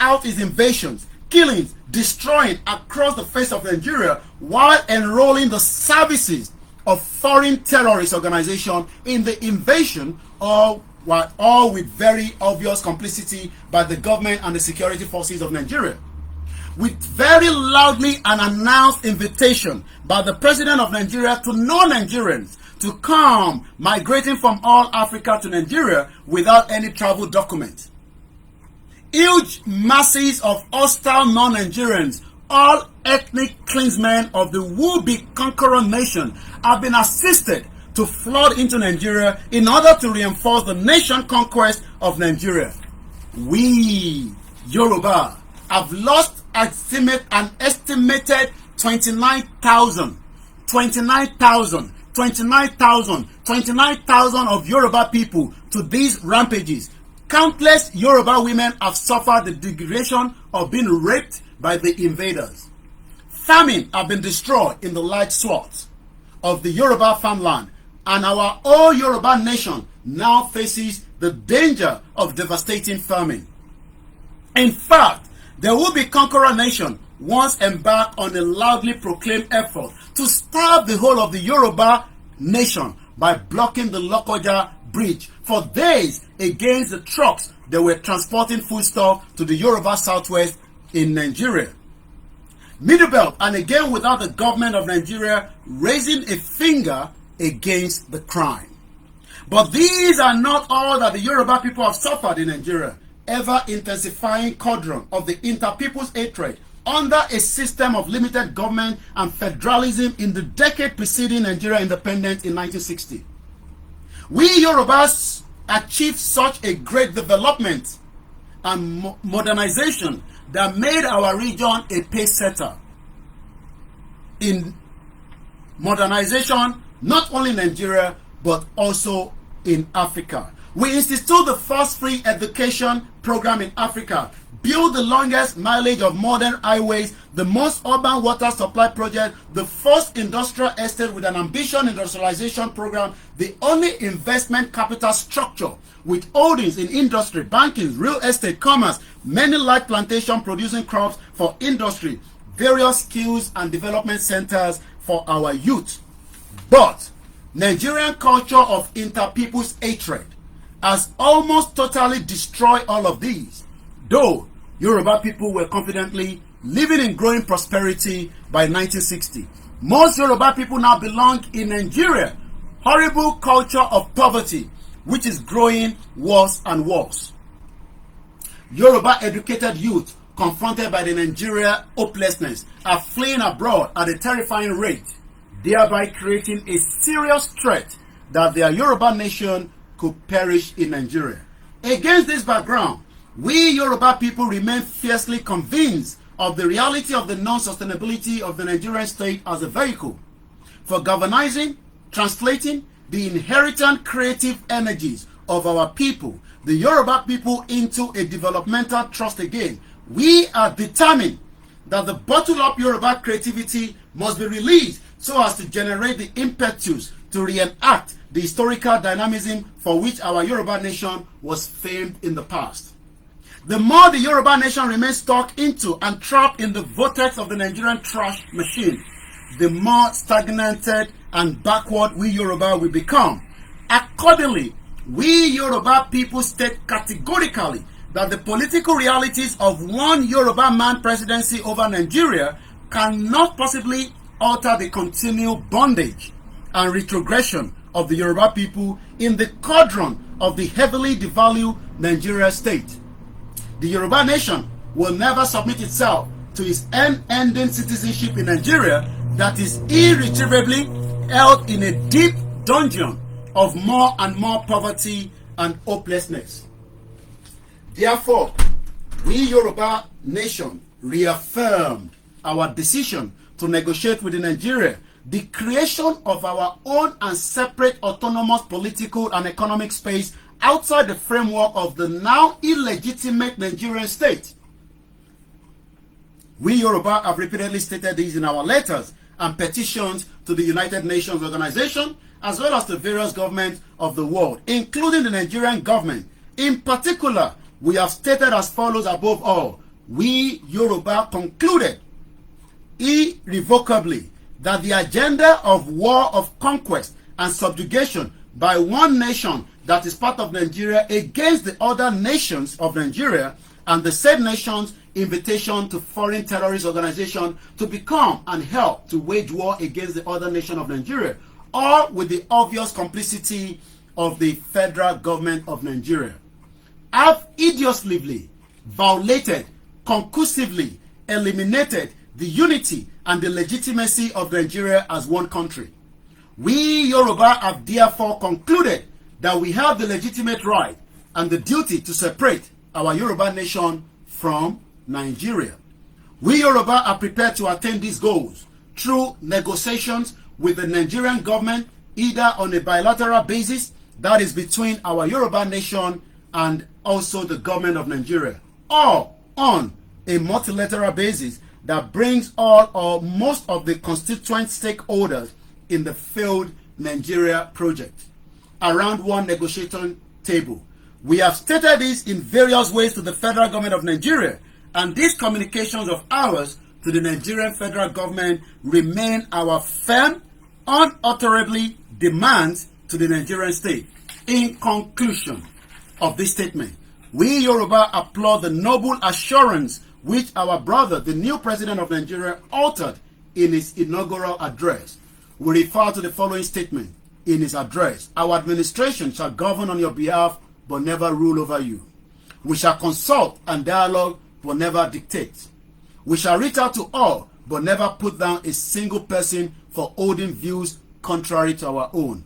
out its invasions, killings, destroying across the face of Nigeria while enrolling the services of foreign terrorist organization in the invasion, all with very obvious complicity by the government and the security forces of Nigeria. With very loudly an announced invitation by the President of Nigeria to non-Nigerians to come migrating from all Africa to Nigeria without any travel document. Huge masses of hostile non-Nigerians, all ethnic kinsmen of the would-be conqueror nation, have been assisted to flood into Nigeria in order to reinforce the nation conquest of Nigeria. We, Yòrùbá, have lost an estimated 29,000 of Yoruba people to these rampages. Countless Yoruba women have suffered the degradation of being raped by the invaders. Famine have been destroyed in the large swaths of the Yoruba farmland, and our whole Yoruba nation now faces the danger of devastating famine. In fact, there will be conqueror nation once embarked on a loudly proclaimed effort to starve the whole of the Yoruba nation by blocking the Lokoja bridge for days against the trucks that were transporting foodstuff to the Yoruba southwest in Nigeria. Middle Belt, and again without the government of Nigeria raising a finger against the crime. But these are not all that the Yoruba people have suffered in Nigeria. Ever intensifying cauldron of the inter-people's hatred under a system of limited government and federalism in the decade preceding Nigeria independence in 1960. We Yorubas achieved such a great development and modernization that made our region a pace setter in modernization, not only in Nigeria but also in Africa. We instituted the first free education program in Africa, built the longest mileage of modern highways, the most urban water supply project, the first industrial estate with an ambitious industrialization program, the only investment capital structure with holdings in industry, banking, real estate, commerce, many large plantation producing crops for industry, various skills and development centers for our youth. But Nigerian culture of inter-people's hatred has almost totally destroyed all of these, though Yoruba people were confidently living in growing prosperity by 1960. Most Yoruba people now belong in Nigeria. Horrible culture of poverty, which is growing worse and worse. Yoruba educated youth confronted by the Nigeria hopelessness are fleeing abroad at a terrifying rate, thereby creating a serious threat that their Yoruba nation could perish in Nigeria. Against this background, we Yoruba people remain fiercely convinced of the reality of the non-sustainability of the Nigerian state as a vehicle for galvanizing, translating the inherent creative energies of our people, the Yoruba people, into a developmental trust again. We are determined that the bottled-up Yoruba creativity must be released so as to generate the impetus to reenact the historical dynamism for which our Yoruba nation was famed in the past. The more the Yoruba nation remains stuck into and trapped in the vortex of the Nigerian trash machine, the more stagnated and backward we Yoruba will become. Accordingly, we Yoruba people state categorically that the political realities of one Yoruba man presidency over Nigeria cannot possibly alter the continued bondage and retrogression of the Yoruba people in the cauldron of the heavily devalued Nigeria state. The Yoruba nation will never submit itself to its unending citizenship in Nigeria that is irretrievably held in a deep dungeon of more and more poverty and hopelessness. Therefore, we Yoruba nation reaffirm our decision to negotiate with Nigeria the creation of our own and separate autonomous political and economic space outside the framework of the now illegitimate Nigerian state. We Yoruba have repeatedly stated this in our letters and petitions to the United Nations Organization, as well as to various governments of the world, including the Nigerian government. In particular, we have stated as follows above all: we Yoruba concluded irrevocably that the agenda of war of conquest and subjugation by one nation that is part of Nigeria against the other nations of Nigeria, and the said nation's invitation to foreign terrorist organizations to become and help to wage war against the other nation of Nigeria, all with the obvious complicity of the federal government of Nigeria, have idiotically violated, conclusively eliminated the unity and the legitimacy of Nigeria as one country. We Yoruba have therefore concluded that we have the legitimate right and the duty to separate our Yoruba nation from Nigeria. We Yoruba are prepared to attain these goals through negotiations with the Nigerian government, either on a bilateral basis, that is between our Yoruba nation and also the government of Nigeria, or on a multilateral basis that brings all or most of the constituent stakeholders in the failed Nigeria project around one negotiating table. We have stated this in various ways to the federal government of Nigeria, and these communications of ours to the Nigerian federal government remain our firm, unalterably demands to the Nigerian state. In conclusion of this statement, we Yoruba applaud the noble assurance which our brother, the new president of Nigeria, uttered in his inaugural address. We refer to the following statement in his address: our administration shall govern on your behalf but never rule over you. We shall consult and dialogue but never dictate. We shall reach out to all but never put down a single person for holding views contrary to our own.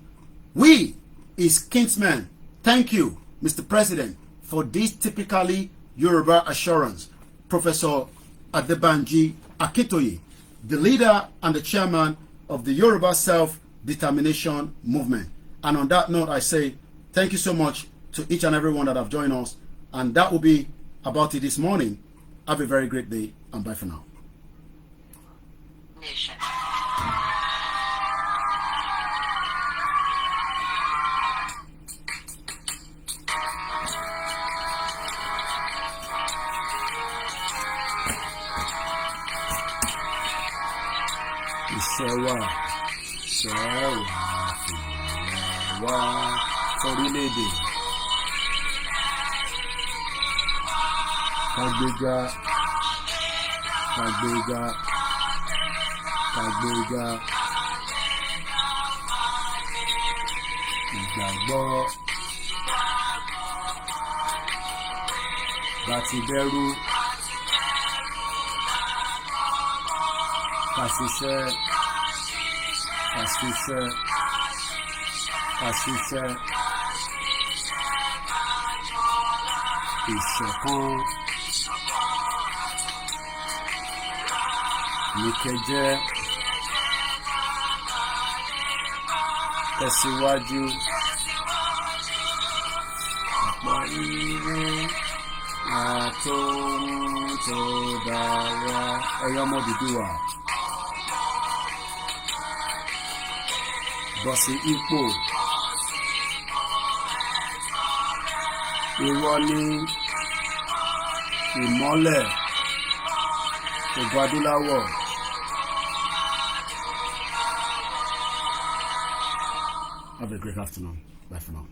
We, his kinsmen, thank you, Mr. President, for this typically Yoruba assurance. Professor Adebanji Akintoye, the leader and the chairman of the Yoruba Self-Determination Movement. And on that note, I say thank you so much to each and everyone that have joined us. And that will be about it this morning. Have a very great day, and bye for now. Nation. Ìṣẹ́wà wá orílẹ̀-èdè. Kàgbéga ìgbàgbọ́ láti bẹ̀rù kàṣiṣẹ́ ìṣọ̀kan nìkẹ́jẹ́ tẹ̀síwájú ọ̀pọ̀ ire àtòhun tó dára. Ẹ̀yọ́ ọmọ Odùduwà, bọ́ sí ipò. Ìwọ ni ìmọ́lẹ̀ ògo adúláwọ̀. Have a great afternoon. Bye for now.